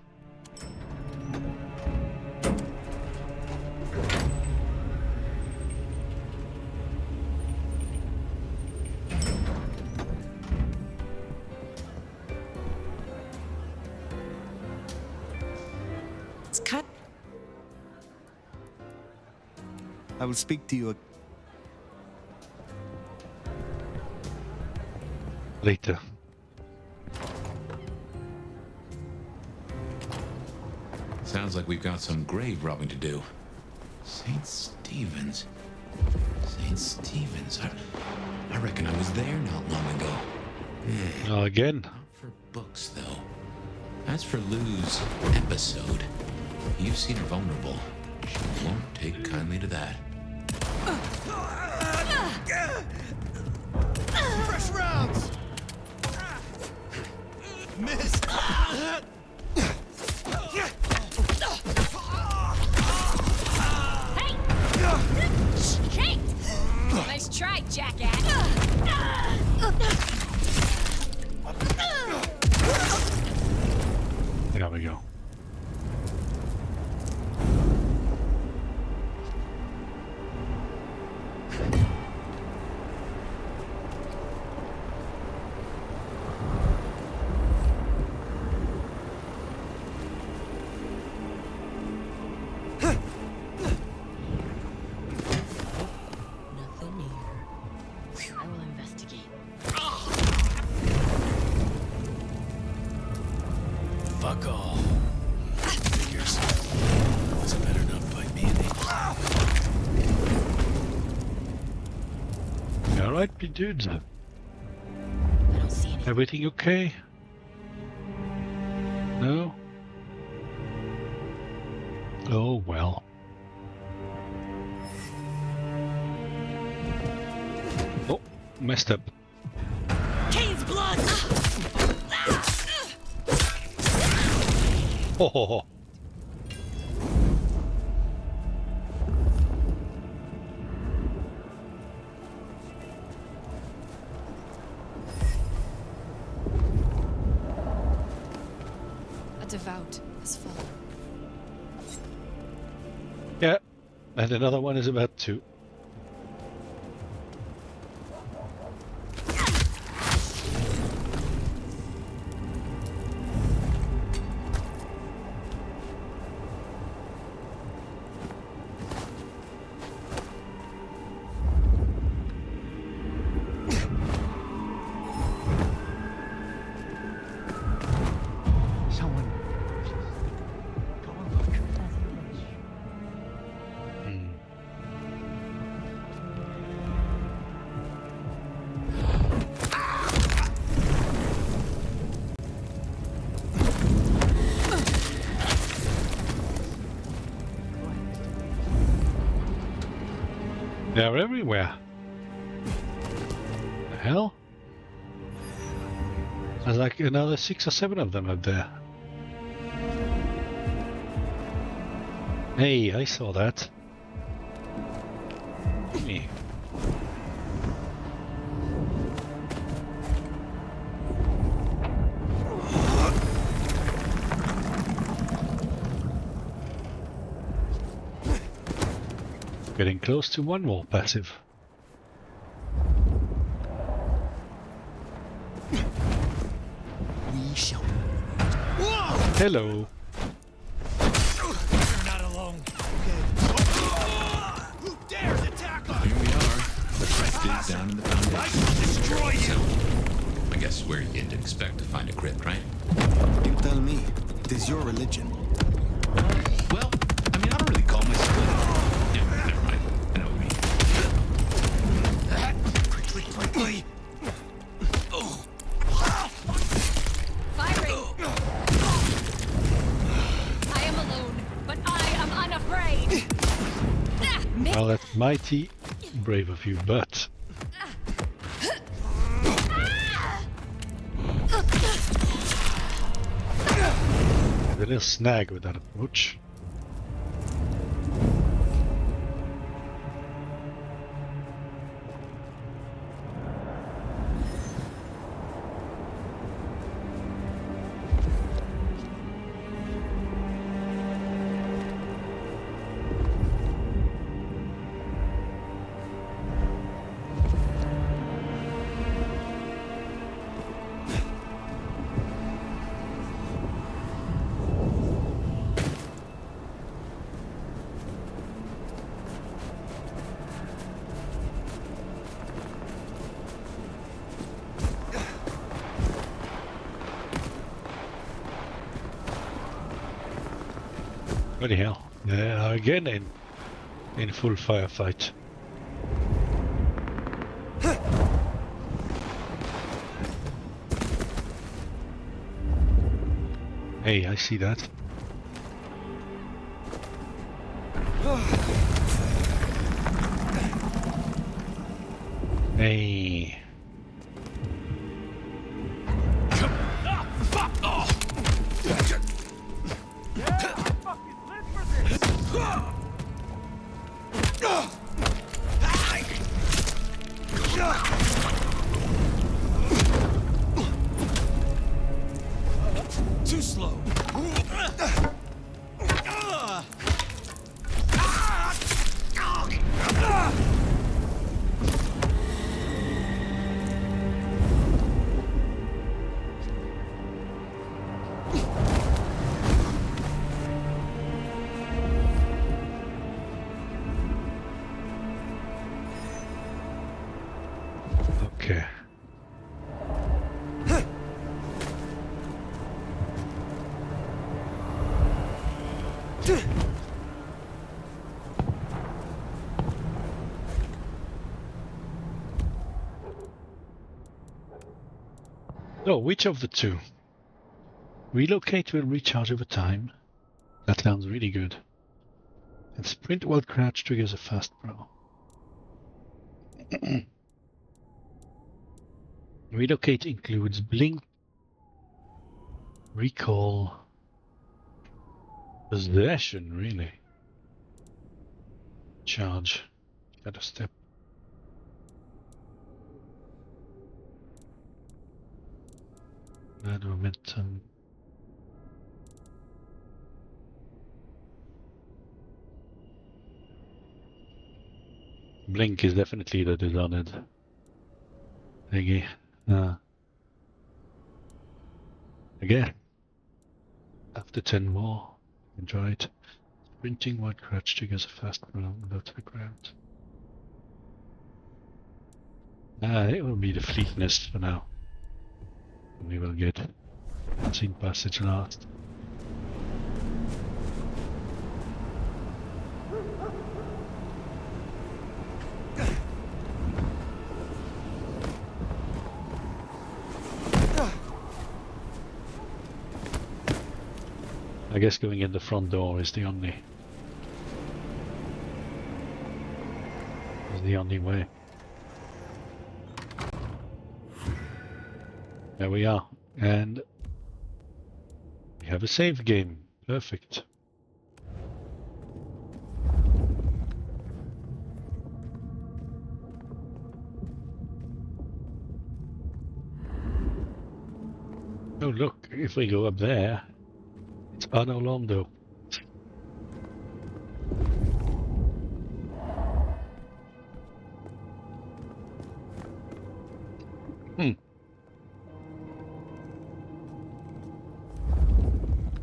I will speak to you later. Sounds like we've got some grave robbing to do. St. Stephen's. St. Stephen's. I reckon I was there not long ago. Again? Not for books, though. As for Lou's episode, you've seen her vulnerable. She won't take kindly to that. Fresh rounds! Miss! Hey! Shit! Nice try, jackass! There we go. Fuck all. Figures. Doesn't matter enough by me and You alright, big dudes? I don't see anything. Everything okay? No? Oh well. Oh, messed up. Kane's blood! Oh. A devout has fallen. Yeah, and another one is about to. They are everywhere. The hell? There's like another 6 or 7 of them up there. Hey, I saw that. Me. Getting close to one more passive. We shall. Hello. You're not alone. Who dares attack us? Here we are. The crypt is down in the foundation. I shall destroy you. I guess where you'd expect to find a crypt, right? You tell me. It is your religion. Well, I mean, I don't really call myself. Yeah, never mind. I know what you mean. Quickly. Firing! I am alone, but I am unafraid! Well, that's mighty brave of you, but... a little snag with that approach. Bloody hell. Yeah, again in full firefight. Hey, I see that. Hey. Too slow. Okay. So, which of the two? Relocate will recharge over time. That sounds really good. And sprint while crouch triggers a fast throw. Relocate includes blink, recall, possession, really. Charge. Got a step. Add momentum. Blink is definitely the dishonored thingy. Again. After 10 more, you can try it. Sprinting while crouch triggers a fast run low to the ground. It will be the fleetness for now. We will get unseen passage last. I guess going in the front door is the only Is the only way. There we are. And we have a save game. Perfect. Oh look, if we go up there, it's Anno Londo.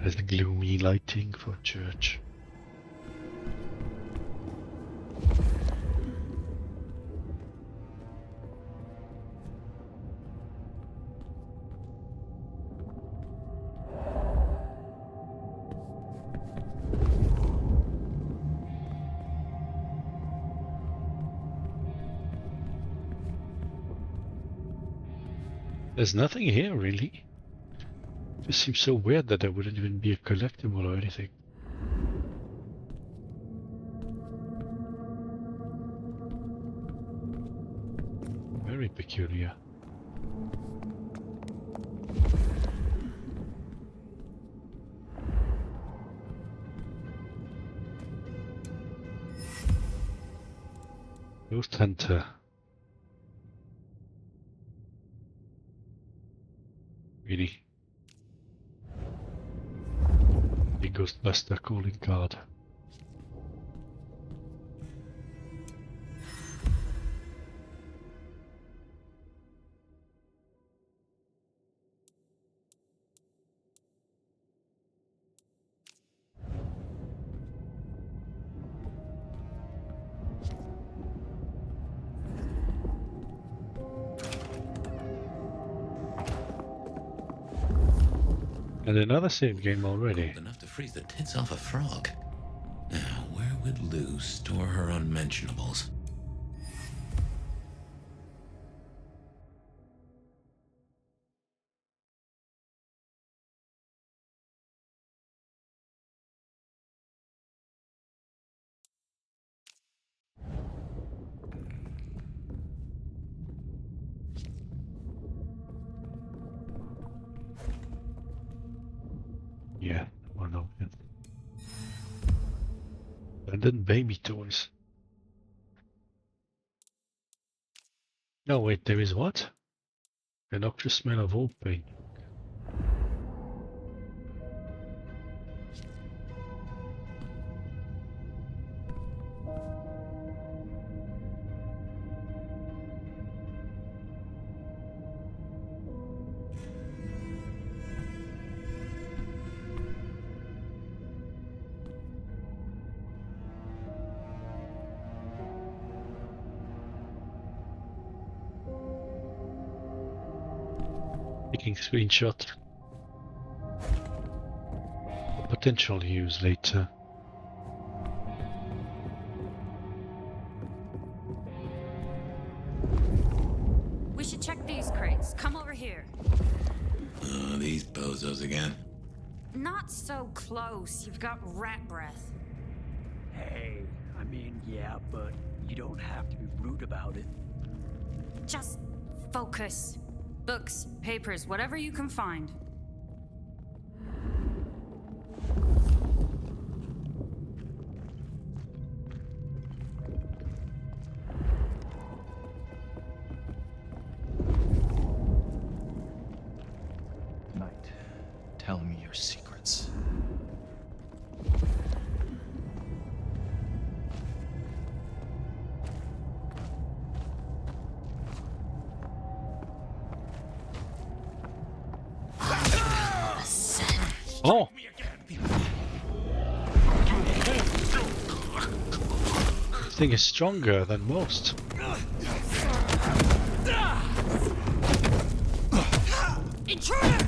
There's the gloomy lighting for church. There's nothing here really. It seems so weird that there wouldn't even be a collectible or anything. Very peculiar. Ghost Hunter. Really? The Ghostbuster calling card. And another save game already. Enough to freeze the tits off a frog. Now, where would Lou store her unmentionables? Yeah, one open. And then baby toys. No, wait, there is what? The noxious smell of old paint. Taking screenshot. Potential use later. We should check these crates. Come over here. Oh, these bozos again. Not so close. You've got rat breath. Hey, I mean, yeah, but you don't have to be rude about it. Just focus. Books, papers, whatever you can find. Night, tell me your secrets. Oh! This thing is stronger than most. Intruder!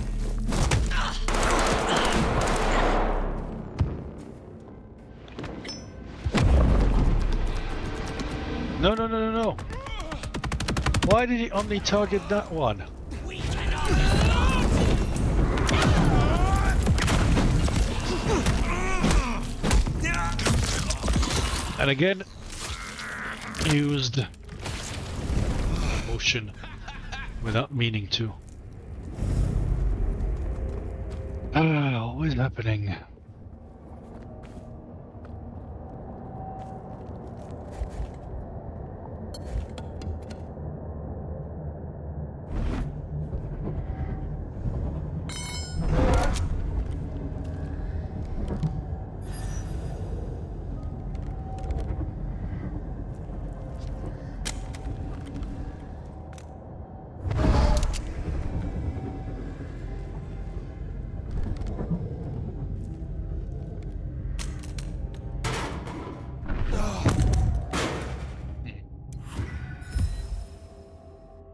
No, no, no, no, no! Why did he only target that one? And again, used motion without meaning to. Always happening.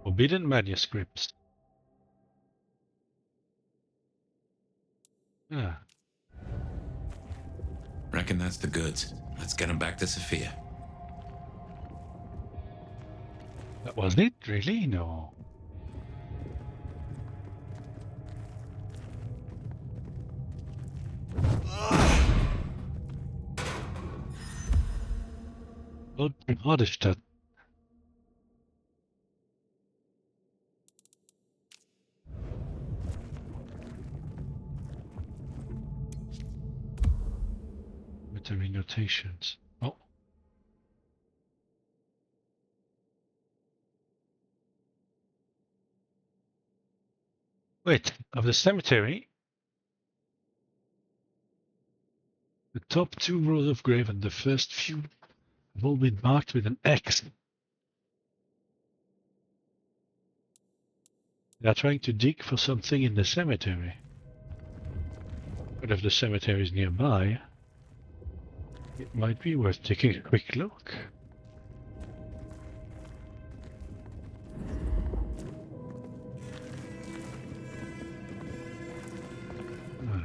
Forbidden manuscripts. Ah. Reckon that's the goods. Let's get them back to Sophia. That was it, really? No. What is that? Military notations. Oh. Wait, of the cemetery, the top 2 rows of grave and the first few have all been marked with an X. They are trying to dig for something in the cemetery. But if the cemetery is nearby, it might be worth taking a quick look.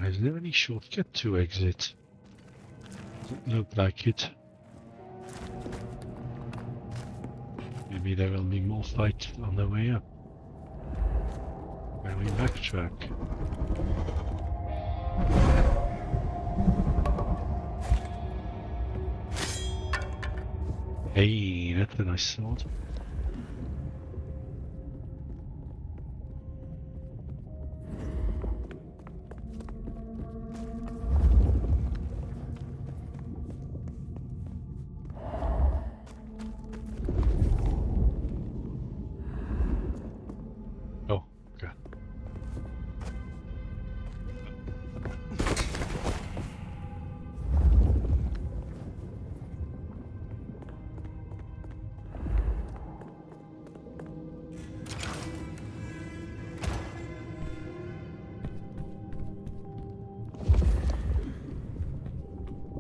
Is there any shortcut to exit? Doesn't look like it. Maybe there will be more fights on the way up. When we backtrack. Hey, that's a nice sword. Oh, okay.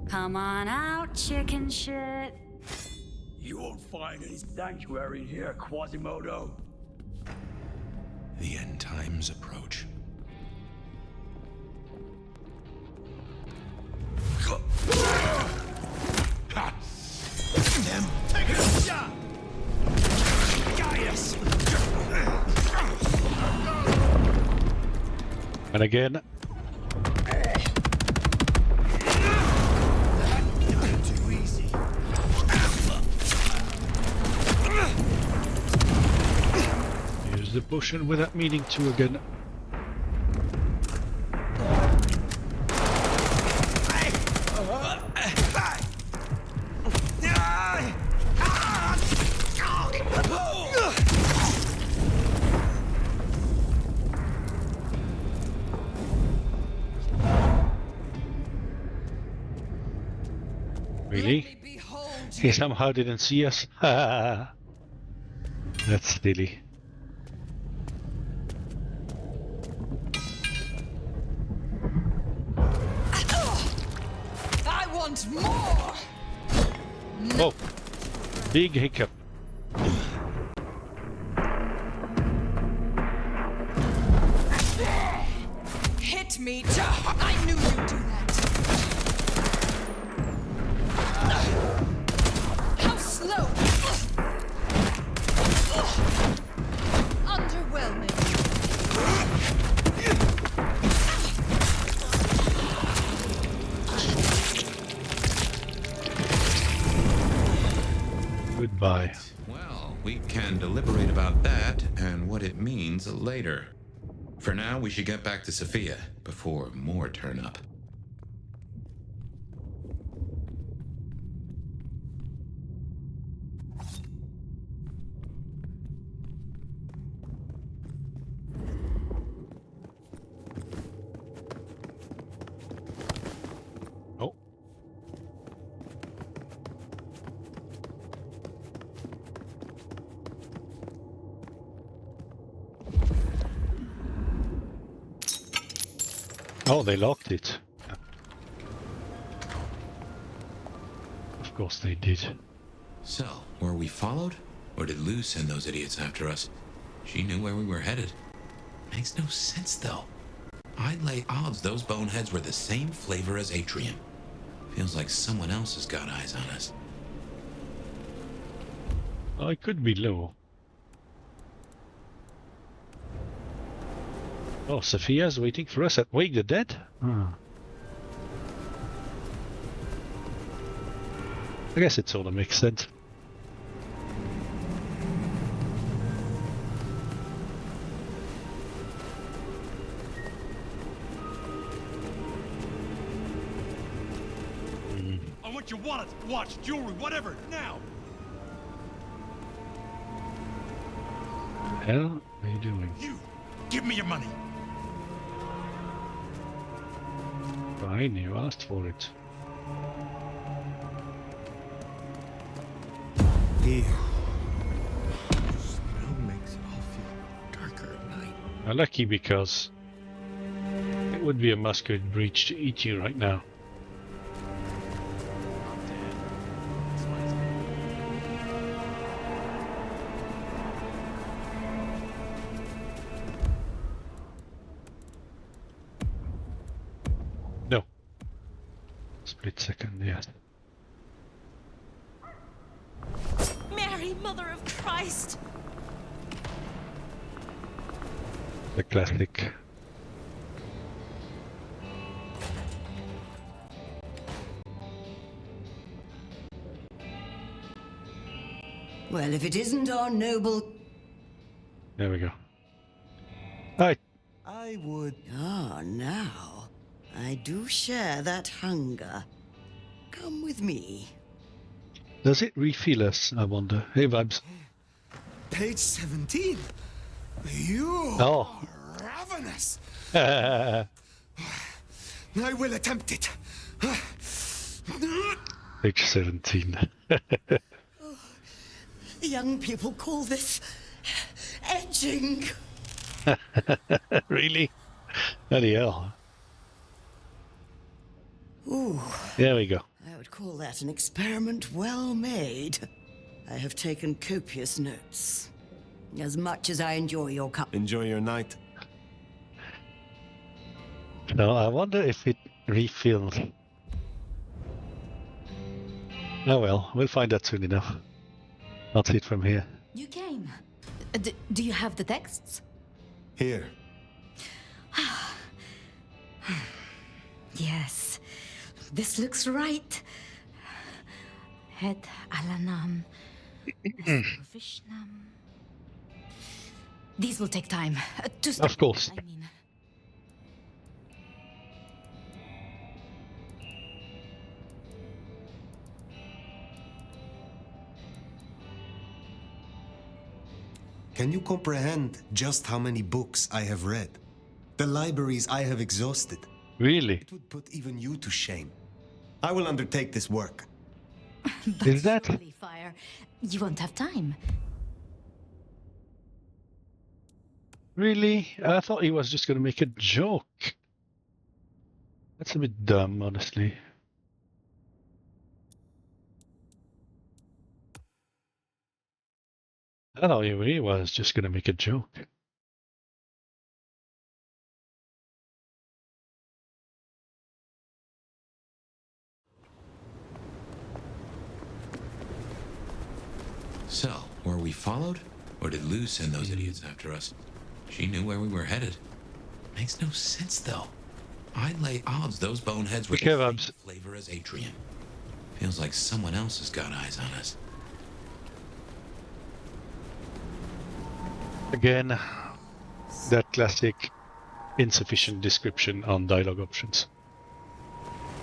Come on out, chicken shit. You won't find any sanctuary in here, Quasimodo. The end times approach. Them, take a shot! Gaius! And again. Too easy. Use the potion without meaning to again. Really? He somehow didn't see us. That's silly. I want more! Oh, big hiccup. Hit me! I knew you'd do that! How slow! Underwhelming. Goodbye. Well, we can deliberate about that and what it means later. For now, we should get back to Sophia before more turn up. Oh. Oh, they locked it. Yeah. Of course they did. So, were we followed? Or did Lou send those idiots after us? She knew where we were headed. Makes no sense, though. I'd lay odds those boneheads were the same flavor as Atrium. Feels like someone else has got eyes on us. Oh, it could be Lou. Oh, Sophia's waiting for us at Wake the Dead? I guess it sort of makes sense. I want your wallet, watch, jewelry, whatever, now! What the hell are you doing? You! Give me your money! Fine, you asked for it. Here. Smell makes it all feel darker at night. Lucky because it would be a musket breach to eat you right now. No. Split second, yes. Mary, Mother of Christ! The classic. Well, if it isn't our noble... There we go. Hi. I would... Ah, now. I do share that hunger. Come with me. Does it refill us, I wonder? Hey, Vibes. Page 17. You Oh. are ravenous. Page I will attempt it. 17. Young people call this... edging. Really? Bloody hell. Ooh. There we go. I would call that an experiment well made. I have taken copious notes. As much as I enjoy your company. Enjoy your night. Now, I wonder if it refills. Oh well, we'll find out soon enough. I'll see it from here. You came. Do you have the texts? Here. Yes. This looks right. Het Alanam. Vishnam. These will take time. Of course. I mean. Can you comprehend just how many books I have read? The libraries I have exhausted. Really? It would put even you to shame. I will undertake this work. But Is that? surely, Fire, you won't have time. Really? I thought he was just going to make a joke. That's a bit dumb, honestly. I thought he really was just going to make a joke. So, were we followed? Or did Lou send those idiots after us? She knew where we were headed. Makes no sense, though. I'd lay odds those boneheads were the same flavor as Atrium. Feels like someone else has got eyes on us. Again, that classic insufficient description on dialogue options,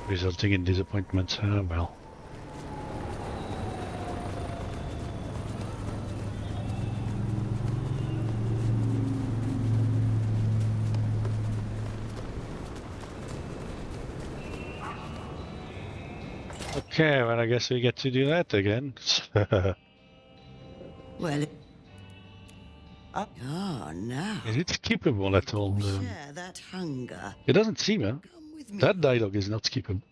resulting in disappointment. Well. Okay, well, I guess we get to do that again. Well, now. Is it skippable at all? Share that hunger. It doesn't seem, huh? That dialogue is not skippable.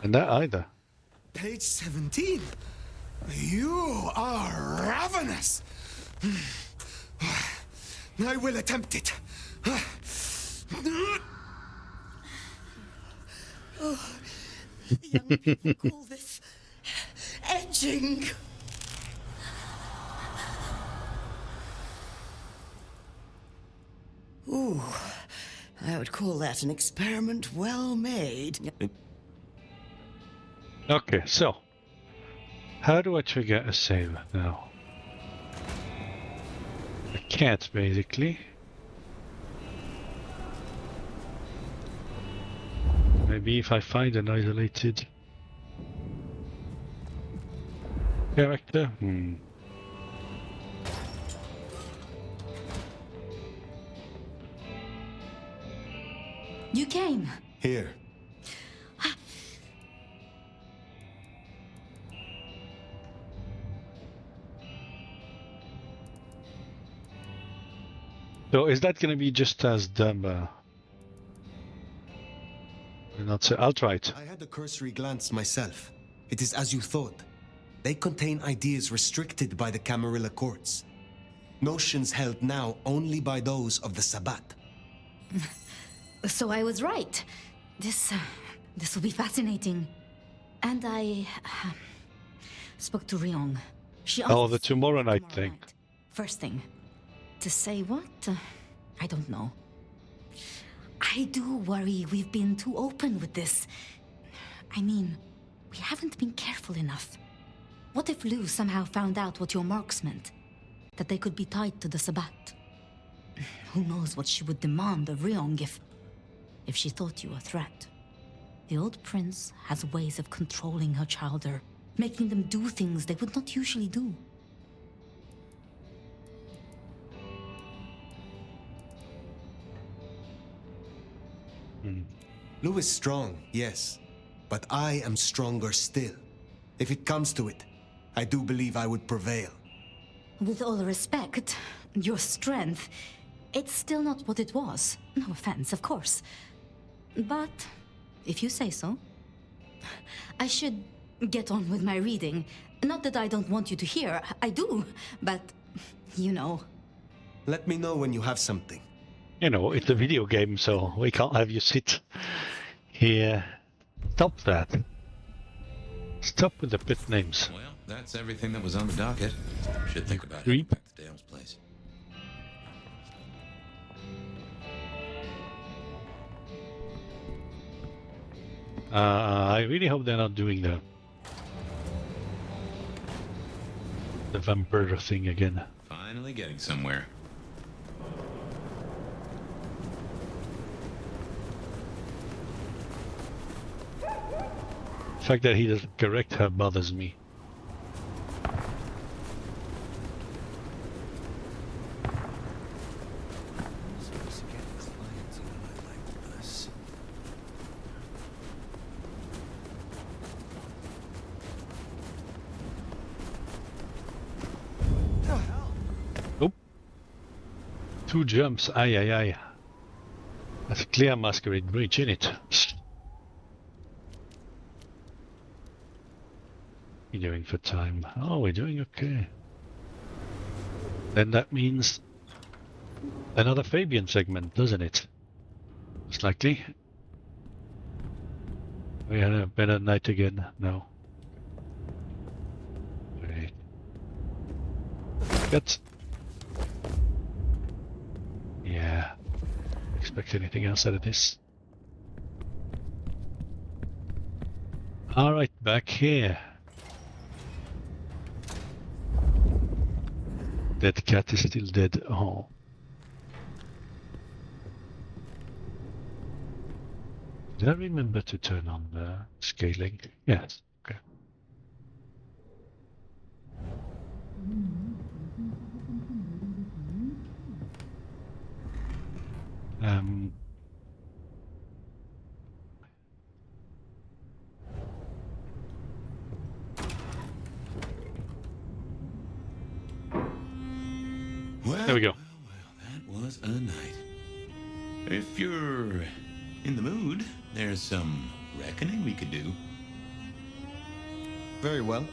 And that either. Page 17. You are ravenous. I will attempt it. Oh, young people call this edging. Ooh, I would call that an experiment well made. Okay, so how do I trigger a save now? I can't, basically. Maybe if I find an isolated character? You came. Here. So is that going to be just as dumb? Not so. I'll try it. I had a cursory glance myself. It is as you thought. They contain ideas restricted by the Camarilla courts. Notions held now only by those of the Sabbat. So I was right. This will be fascinating. And I spoke to Ryong. She asked the tomorrow night thing. First thing. To say what? I don't know. I do worry we've been too open with this. I mean, we haven't been careful enough. What if Lou somehow found out what your marks meant? That they could be tied to the Sabbat? Who knows what she would demand of Ryong if she thought you a threat. The old prince has ways of controlling her childer, making them do things they would not usually do. Lou is strong, yes. But I am stronger still. If it comes to it, I do believe I would prevail. With all respect, your strength, it's still not what it was. No offense, of course. But, if you say so. I should get on with my reading. Not that I don't want you to hear, I do, but, you know. Let me know when you have something. You know, it's a video game, so we can't have you sit here. Stop that. Stop with the pet names. Well, that's everything that was on the docket. Should think about Three. heading back to Dale's place. I really hope they're not doing the vampire thing again. Finally getting somewhere. The fact that he doesn't correct her bothers me. Nope. 2 jumps, aye aye aye. That's a clear masquerade bridge, isn't it? You're doing for time. Oh, we're doing okay. Then that means another Fabian segment, doesn't it? Most likely. We had a better night again. No. Wait. Cut. Yeah. Expect anything else out of this? Alright, back here. Dead cat is still dead. Oh. Did I remember to turn on the scaling? Yes. Okay. Well, there we go. That was a night. If you're in the mood, there's some reckoning we could do. Very well.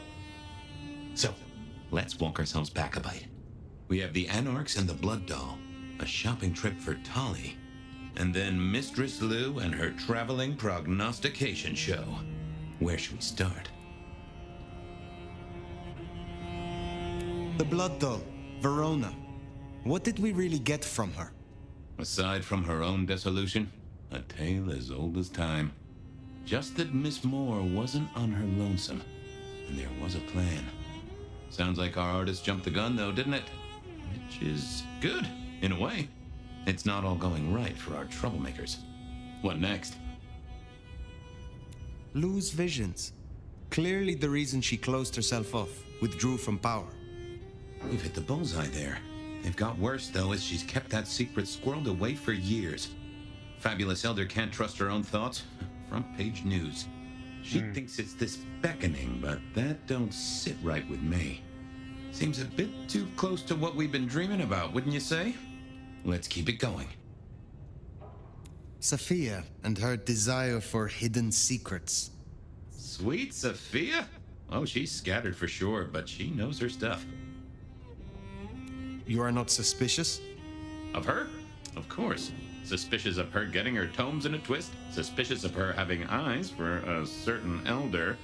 So, let's walk ourselves back a bite. We have the Anarchs and the Blood Doll, a shopping trip for Tali, and then Mistress Lou and her traveling prognostication show. Where should we start? The Blood Doll, Verona. What did we really get from her? Aside from her own dissolution, a tale as old as time. Just that Miss Moore wasn't on her lonesome, and there was a plan. Sounds like our artist jumped the gun, though, didn't it? Which is good, in a way. It's not all going right for our troublemakers. What next? Lou's visions. Clearly the reason she closed herself off, withdrew from power. We've hit the bullseye there. They've got worse, though, as she's kept that secret squirreled away for years. Fabulous Elder can't trust her own thoughts. Front page news. She thinks it's this beckoning, but that don't sit right with me. Seems a bit too close to what we've been dreaming about, wouldn't you say? Let's keep it going. Sophia and her desire for hidden secrets. Sweet Sophia? Oh, she's scattered for sure, but she knows her stuff. You are not suspicious? Of her? Of course. Suspicious of her getting her tomes in a twist. Suspicious of her having eyes for a certain elder.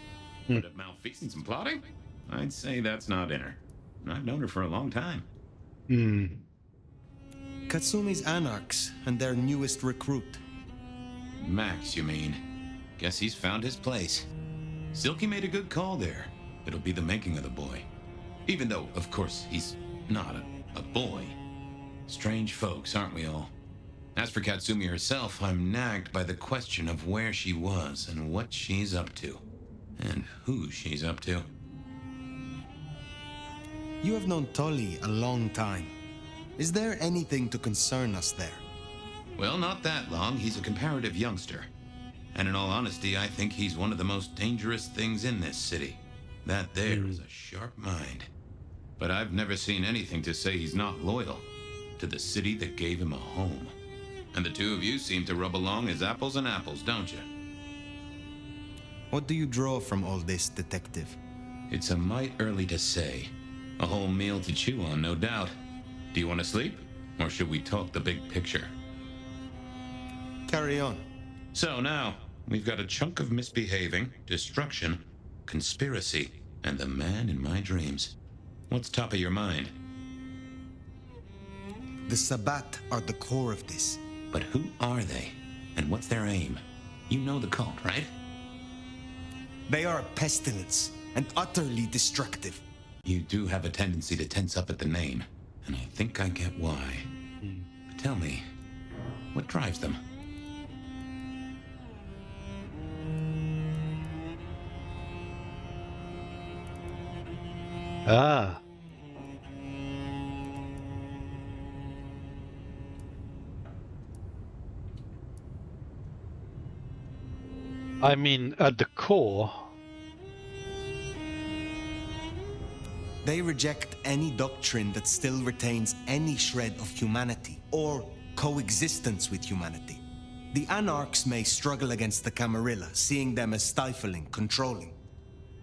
But of malfeasance and plotting? I'd say that's not in her. I've known her for a long time. Katsumi's Anarchs and their newest recruit. Max, you mean? Guess he's found his place. Silky made a good call there. It'll be the making of the boy. Even though, of course, he's not a boy. Strange folks, aren't we all? As for Katsumi herself, I'm nagged by the question of where she was and what she's up to. And who she's up to. You have known Tolly a long time. Is there anything to concern us there? Well, not that long. He's a comparative youngster. And in all honesty, I think he's one of the most dangerous things in this city. That there is a sharp mind. But I've never seen anything to say he's not loyal to the city that gave him a home. And the two of you seem to rub along as apples and apples, don't you? What do you draw from all this, detective? It's a mite early to say. A whole meal to chew on, no doubt. Do you want to sleep? Or should we talk the big picture? Carry on. So now, we've got a chunk of misbehaving, destruction, conspiracy, and the man in my dreams. What's top of your mind? The Sabbat are the core of this. But who are they? And what's their aim? You know the cult, right? They are a pestilence and utterly destructive. You do have a tendency to tense up at the name, and I think I get why. But tell me, what drives them? Ah. I mean, at the core, they reject any doctrine that still retains any shred of humanity or coexistence with humanity. The Anarchs may struggle against the Camarilla, seeing them as stifling, controlling.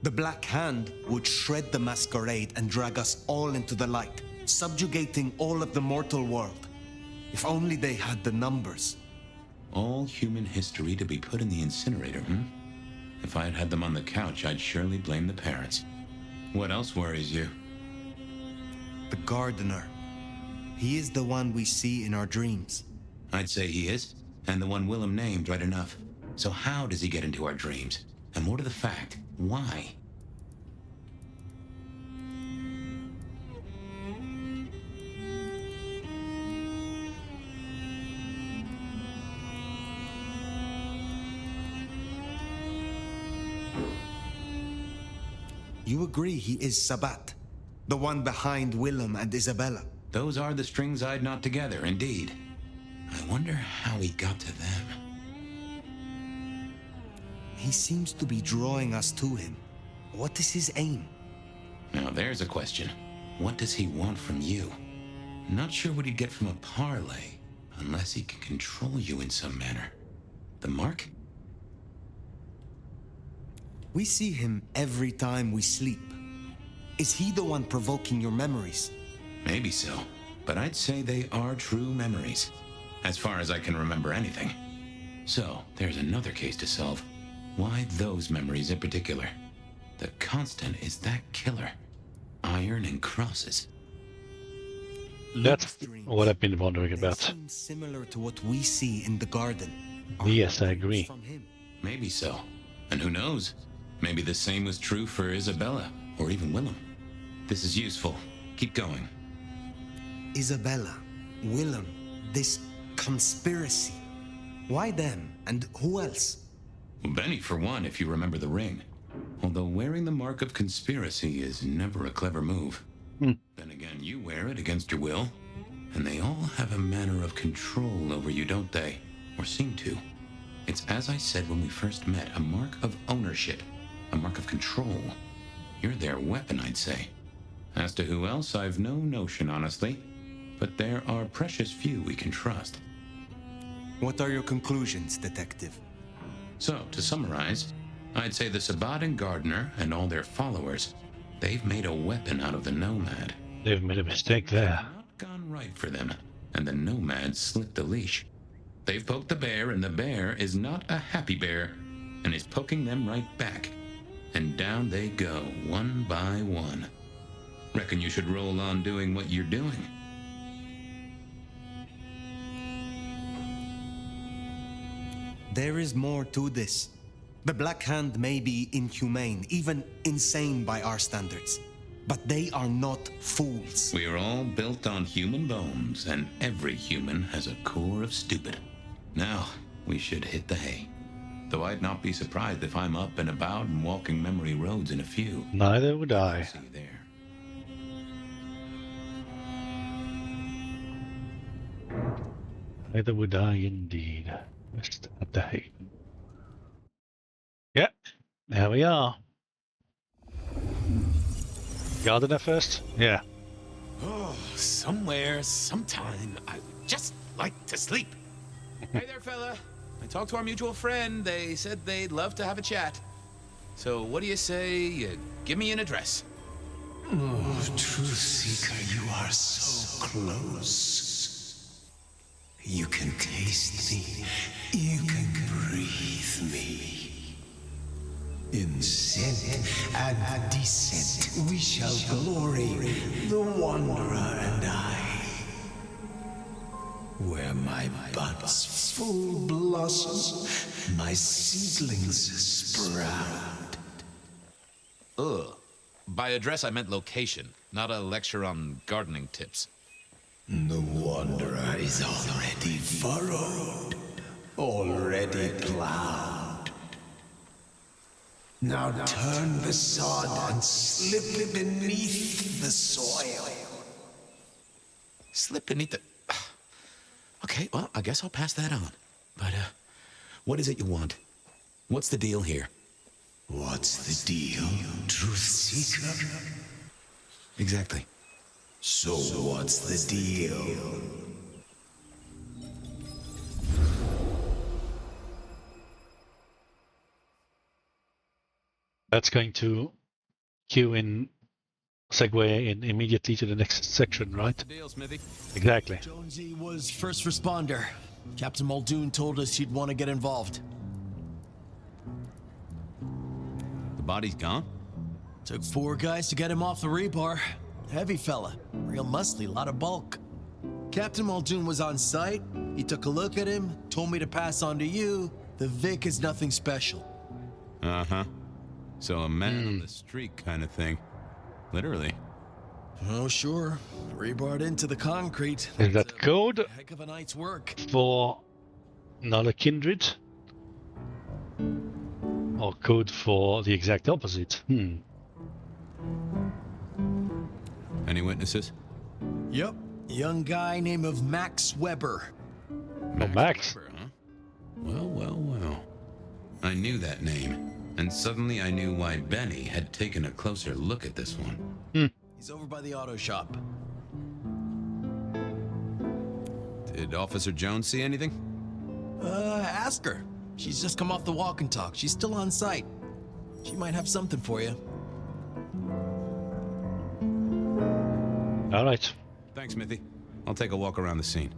The Black Hand would shred the masquerade and drag us all into the light, subjugating all of the mortal world. If only they had the numbers. All human history to be put in the incinerator, If I had had them on the couch, I'd surely blame the parents. What else worries you? The gardener. He is the one we see in our dreams. I'd say he is, and the one Willem named right enough. So how does he get into our dreams? And more to the fact, why? You agree he is Sabat? The one behind Willem and Isabella? Those are the strings I'd knot together, indeed. I wonder how he got to them. He seems to be drawing us to him. What is his aim? Now there's a question. What does he want from you? Not sure what he'd get from a parlay, unless he can control you in some manner. The mark? We see him every time we sleep. Is he the one provoking your memories? Maybe so, but I'd say they are true memories, as far as I can remember anything. So, there's another case to solve. Why those memories in particular? The constant is that killer. Iron and crosses. That's what I've been wondering about. Seems similar to what we see in the garden. Yes, I agree. Maybe so. And who knows? Maybe the same was true for Isabella, or even Willem. This is useful. Keep going. Isabella, Willem, this conspiracy. Why them? And who else? Well, Benny, for one, if you remember the ring. Although wearing the mark of conspiracy is never a clever move. Then again, you wear it against your will. And they all have a manner of control over you, don't they? Or seem to. It's as I said when we first met, a mark of ownership. A mark of control. You're their weapon, I'd say. As to who else, I've no notion, honestly. But there are precious few we can trust. What are your conclusions, Detective? So, to summarize, I'd say the Sabat and Gardner and all their followers, they've made a weapon out of the Nomad. They've made a mistake there. Not gone right for them, and the Nomad slipped the leash. They've poked the bear, and the bear is not a happy bear, and is poking them right back. And down they go, one by one. Reckon you should roll on doing what you're doing. There is more to this. The Black Hand may be inhumane, even insane by our standards. But they are not fools. We are all built on human bones, and every human has a core of stupid. Now, we should hit the hay. Though I'd not be surprised if I'm up and about and walking memory roads in a few. Neither would I. See you there. Neither would I indeed. Just at the hay. Yep, there we are. Gardener first? Yeah. Oh, somewhere, sometime, I just like to sleep. Hey there, fella. I talked to our mutual friend. They said they'd love to have a chat. So what do you say you give me an address? Oh, Truth Seeker, you are so close. You can taste me. You can breathe me. In scent and descent, we shall glory, the Wanderer and I. Where my buds full blossom, my seedlings sprout. Ugh. By address, I meant location, not a lecture on gardening tips. The Wanderer is already furrowed, already plowed. Now turn the sod and slip beneath the soil. Slip beneath the... Okay, well, I guess I'll pass that on. But, what is it you want? What's the deal here? What's the deal, Truth Seeker? Exactly. So what's the deal? That's going to cue in, segue in immediately to the next section, right? The deal, Smithy. Exactly. Jonesy was first responder. Captain Muldoon told us he'd want to get involved. The body's gone? Took 4 guys to get him off the rebar. Heavy fella, real muscly, lot of bulk. Captain Muldoon was on site. He took a look at him, told me to pass on to you. The Vic is nothing special. Uh-huh. So a man on the street kind of thing. Literally. Oh, sure. Rebarred into the concrete. Is that code Heck of a night's work. for not a kindred? Or code for the exact opposite? Any witnesses? Yep. Young guy named of Max Weber. Max. Weber, huh? Well, well, well. I knew that name, and suddenly I knew why Benny had taken a closer look at this one. He's over by the auto shop. Did Officer Jones see anything? Ask her. She's just come off the walk and talk. She's still on site. She might have something for you. All right. Thanks, Smithy. I'll take a walk around the scene.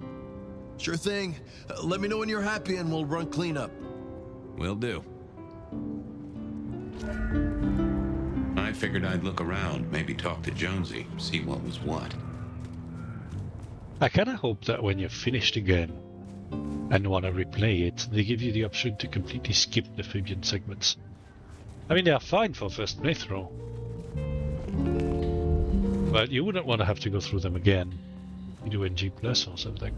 Sure thing. Let me know when you're happy and we'll run cleanup. Will do. I figured I'd look around, maybe talk to Jonesy, see what was what. I kind of hope that when you're finished again and want to replay it, they give you the option to completely skip the Fabian segments. I mean, they are fine for first playthrough, but you wouldn't want to have to go through them again. You do NG Plus or something.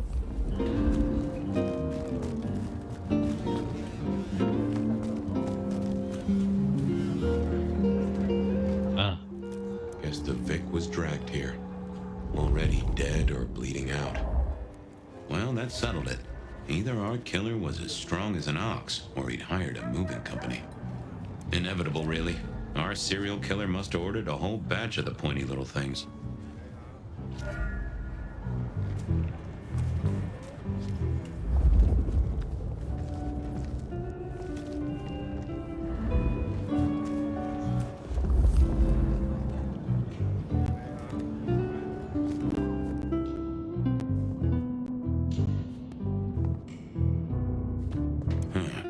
Guess the Vic was dragged here, already dead or bleeding out. Well, that settled it. Either our killer was as strong as an ox, or he'd hired a moving company. Inevitable, really. Our serial killer must have ordered a whole batch of the pointy little things.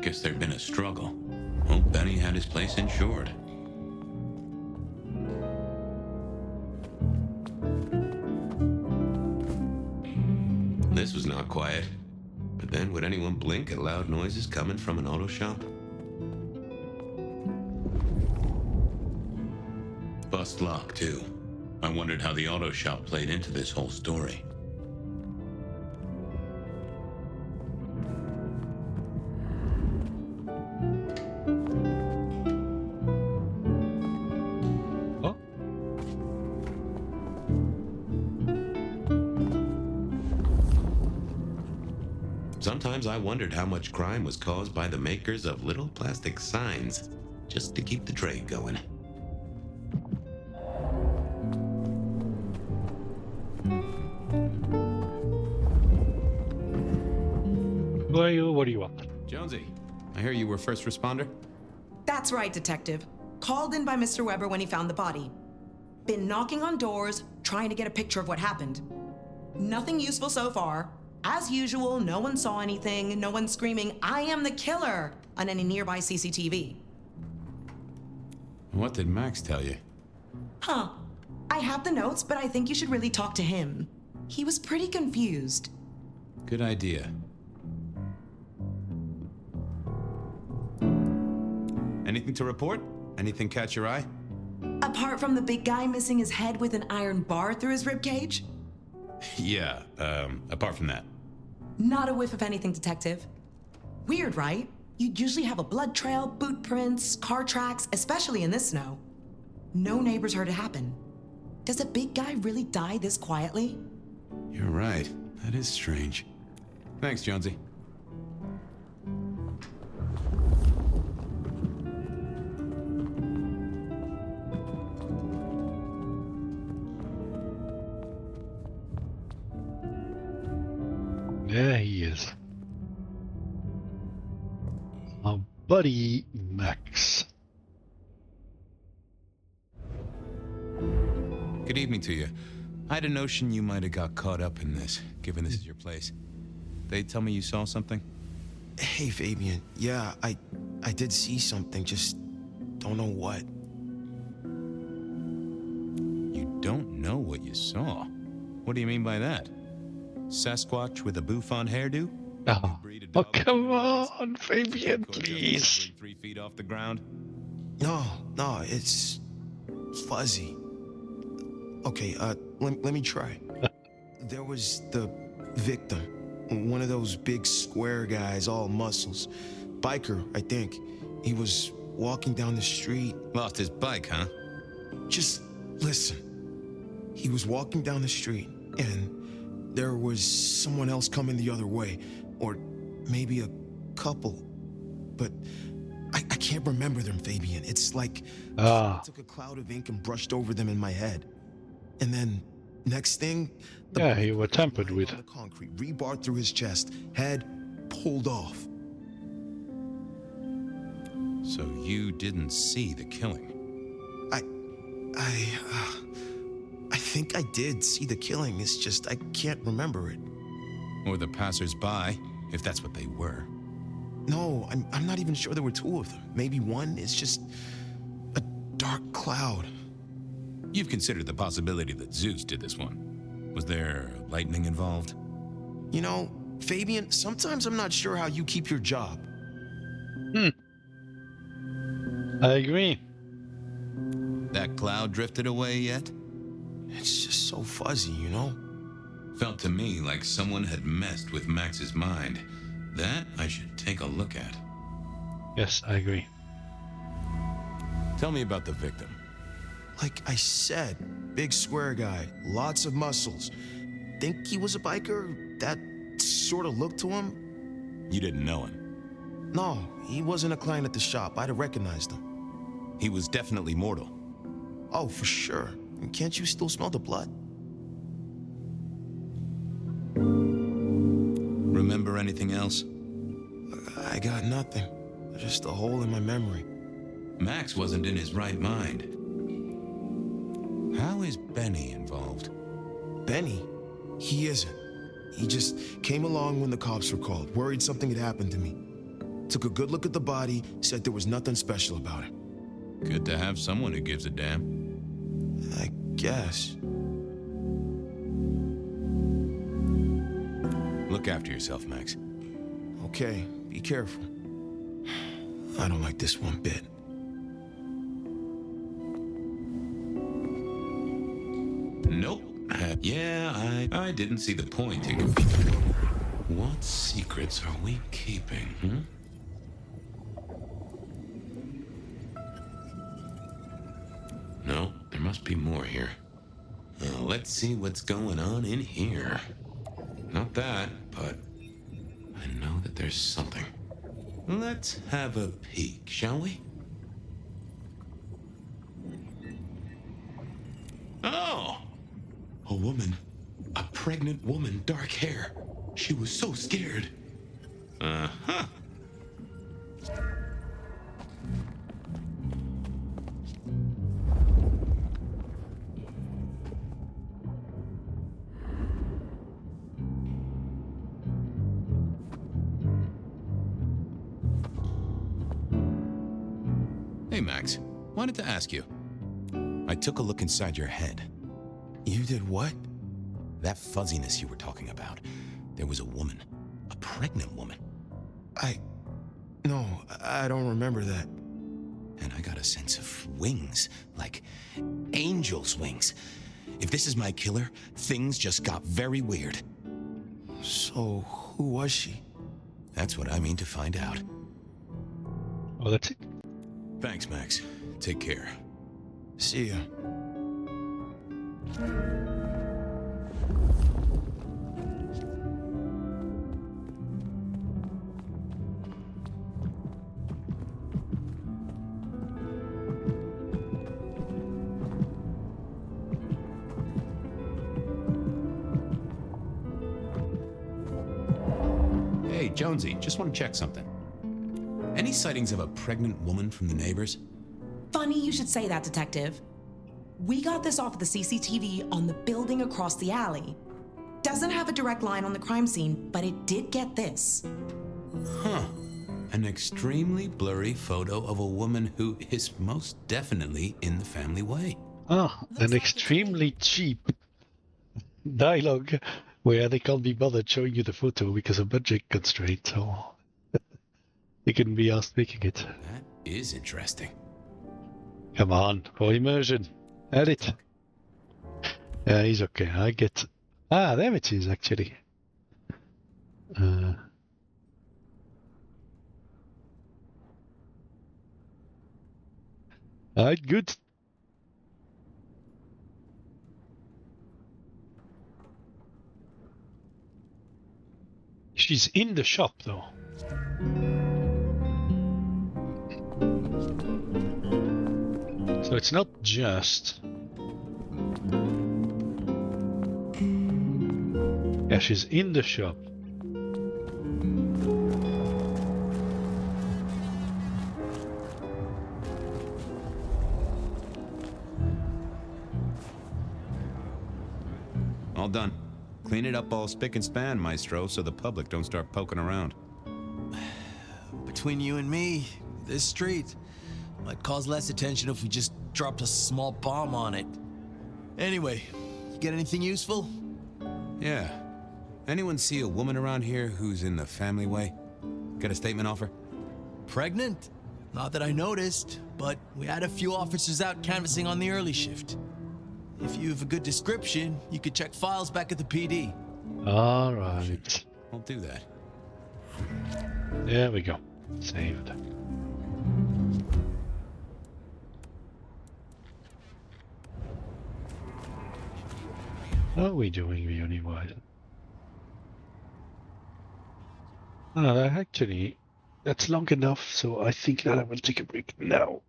Guess there'd been a struggle. Hope Benny had his place insured. This was not quiet. But then, would anyone blink at loud noises coming from an auto shop? Bust lock, too. I wondered how the auto shop played into this whole story. Sometimes I wondered how much crime was caused by the makers of little plastic signs, just to keep the trade going. What do you want? Jonesy, I hear you were first responder? That's right, Detective. Called in by Mr. Weber when he found the body. Been knocking on doors, trying to get a picture of what happened. Nothing useful so far. As usual, no one saw anything, no one screaming, "I am the killer," on any nearby CCTV. What did Max tell you? Huh. I have the notes, but I think you should really talk to him. He was pretty confused. Good idea. Anything to report? Anything catch your eye? Apart from the big guy missing his head with an iron bar through his ribcage? Yeah, apart from that. Not a whiff of anything, Detective. Weird, right? You'd usually have a blood trail, boot prints, car tracks, especially in this snow. No neighbors heard it happen. Does a big guy really die this quietly? You're right. That is strange. Thanks, Jonesy. There he is. Our buddy Max. Good evening to you. I had a notion you might have got caught up in this, given this is your place. They tell me you saw something? Hey, Fabian. Yeah, I did see something, just don't know what. You don't know what you saw? What do you mean by that? Sasquatch with a bouffant hairdo? Oh, come on, Fabian, please. 3 feet off the ground? No, it's fuzzy. Okay, let me try. There was the victim, one of those big square guys, all muscles. Biker, I think. He was walking down the street. Lost his bike, huh? Just listen. He was walking down the street, and there was someone else coming the other way, or maybe a couple, but I can't remember them, Fabian. It's like I took a cloud of ink and brushed over them in my head. And then, next thing, yeah, you were tampered with. on the concrete, rebar through his chest, head pulled off. So you didn't see the killing? I think I did see the killing. It's just I can't remember it. Or the passers-by, if that's what they were. No, I'm not even sure there were two of them. Maybe one is just a dark cloud. You've considered the possibility that Zeus did this one. Was there lightning involved? You know, Fabian, sometimes I'm not sure how you keep your job. I agree. That cloud drifted away yet? It's just so fuzzy, you know? Felt to me like someone had messed with Max's mind. That I should take a look at. Yes, I agree. Tell me about the victim. Like I said, big square guy, lots of muscles. Think he was a biker? That sort of looked to him? You didn't know him? No, he wasn't a client at the shop. I'd have recognized him. He was definitely mortal. Oh, for sure. Can't you still smell the blood? Remember anything else? I got nothing. Just a hole in my memory. Max wasn't in his right mind. How is Benny involved? Benny? He isn't. He just came along when the cops were called, worried something had happened to me. Took a good look at the body, said there was nothing special about it. Good to have someone who gives a damn. I guess. Look after yourself, Max. Okay, be careful. I don't like this one bit. Nope. Yeah, I didn't see the point in What secrets are we keeping, No, there must be more here. Let's see what's going on in here. Not that, but I know that there's something. Let's have a peek, shall we? Oh! A woman. A pregnant woman, dark hair. She was so scared. Uh-huh. Hey, Max. Wanted to ask you. I took a look inside your head. You did what? That fuzziness you were talking about. There was a woman. A pregnant woman. No, I don't remember that. And I got a sense of wings. Like angel's wings. If this is my killer, things just got very weird. So, who was she? That's what I mean to find out. Oh, that's it? Thanks, Max. Take care. See ya. Hey, Jonesy, just want to check something. Any sightings of a pregnant woman from the neighbors? Funny you should say that, Detective. We got this off of the CCTV on the building across the alley. Doesn't have a direct line on the crime scene, but it did get this. Huh. An extremely blurry photo of a woman who is most definitely in the family way. Ah, an extremely cheap dialogue where they can't be bothered showing you the photo because of budget constraints, so they couldn't be asked making it. That is interesting. Come on, for immersion. Edit. Yeah, he's okay. I get. Ah, there it is, actually. Alright, good. She's in the shop, though. So it's not just... Yeah, she's in the shop. All done. Clean it up all spick and span, Maestro, so the public don't start poking around. Between you and me, this street might cause less attention if we just dropped a small bomb on it. Anyway, you get anything useful? Yeah. Anyone see a woman around here who's in the family way? Get a statement off her? Pregnant? Not that I noticed, but we had a few officers out canvassing on the early shift. If you have a good description, you could check files back at the PD. All right. I'll do that. There we go. Saved. How are we doing, Reuniwide? Actually, that's long enough, so I think that I will take a break now.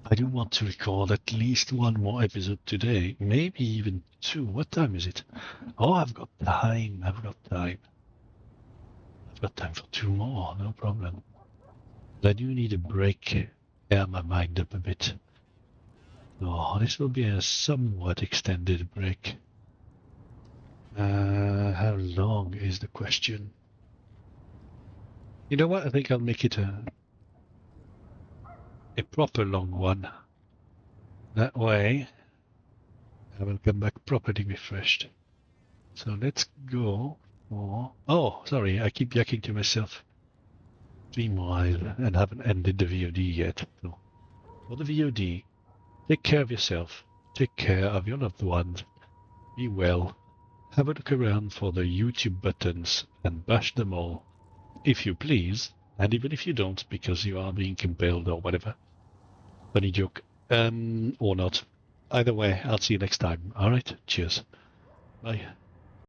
I do want to record at least one more episode today, maybe even two. What time is it? Oh, I've got time. I've got time for two more, no problem. But I do need a break, air my mind up a bit. Oh, this will be a somewhat extended break. How long is the question? You know what? I think I'll make it a proper long one. That way, I will come back properly refreshed. So let's go for... Oh, sorry, I keep yakking to myself. Meanwhile, and haven't ended the VOD yet. So, for the VOD, take care of yourself. Take care of your loved ones. Be well. Have a look around for the YouTube buttons and bash them all, if you please, and even if you don't, because you are being compelled or whatever. Funny joke. Or not. Either way, I'll see you next time. Alright, cheers. Bye.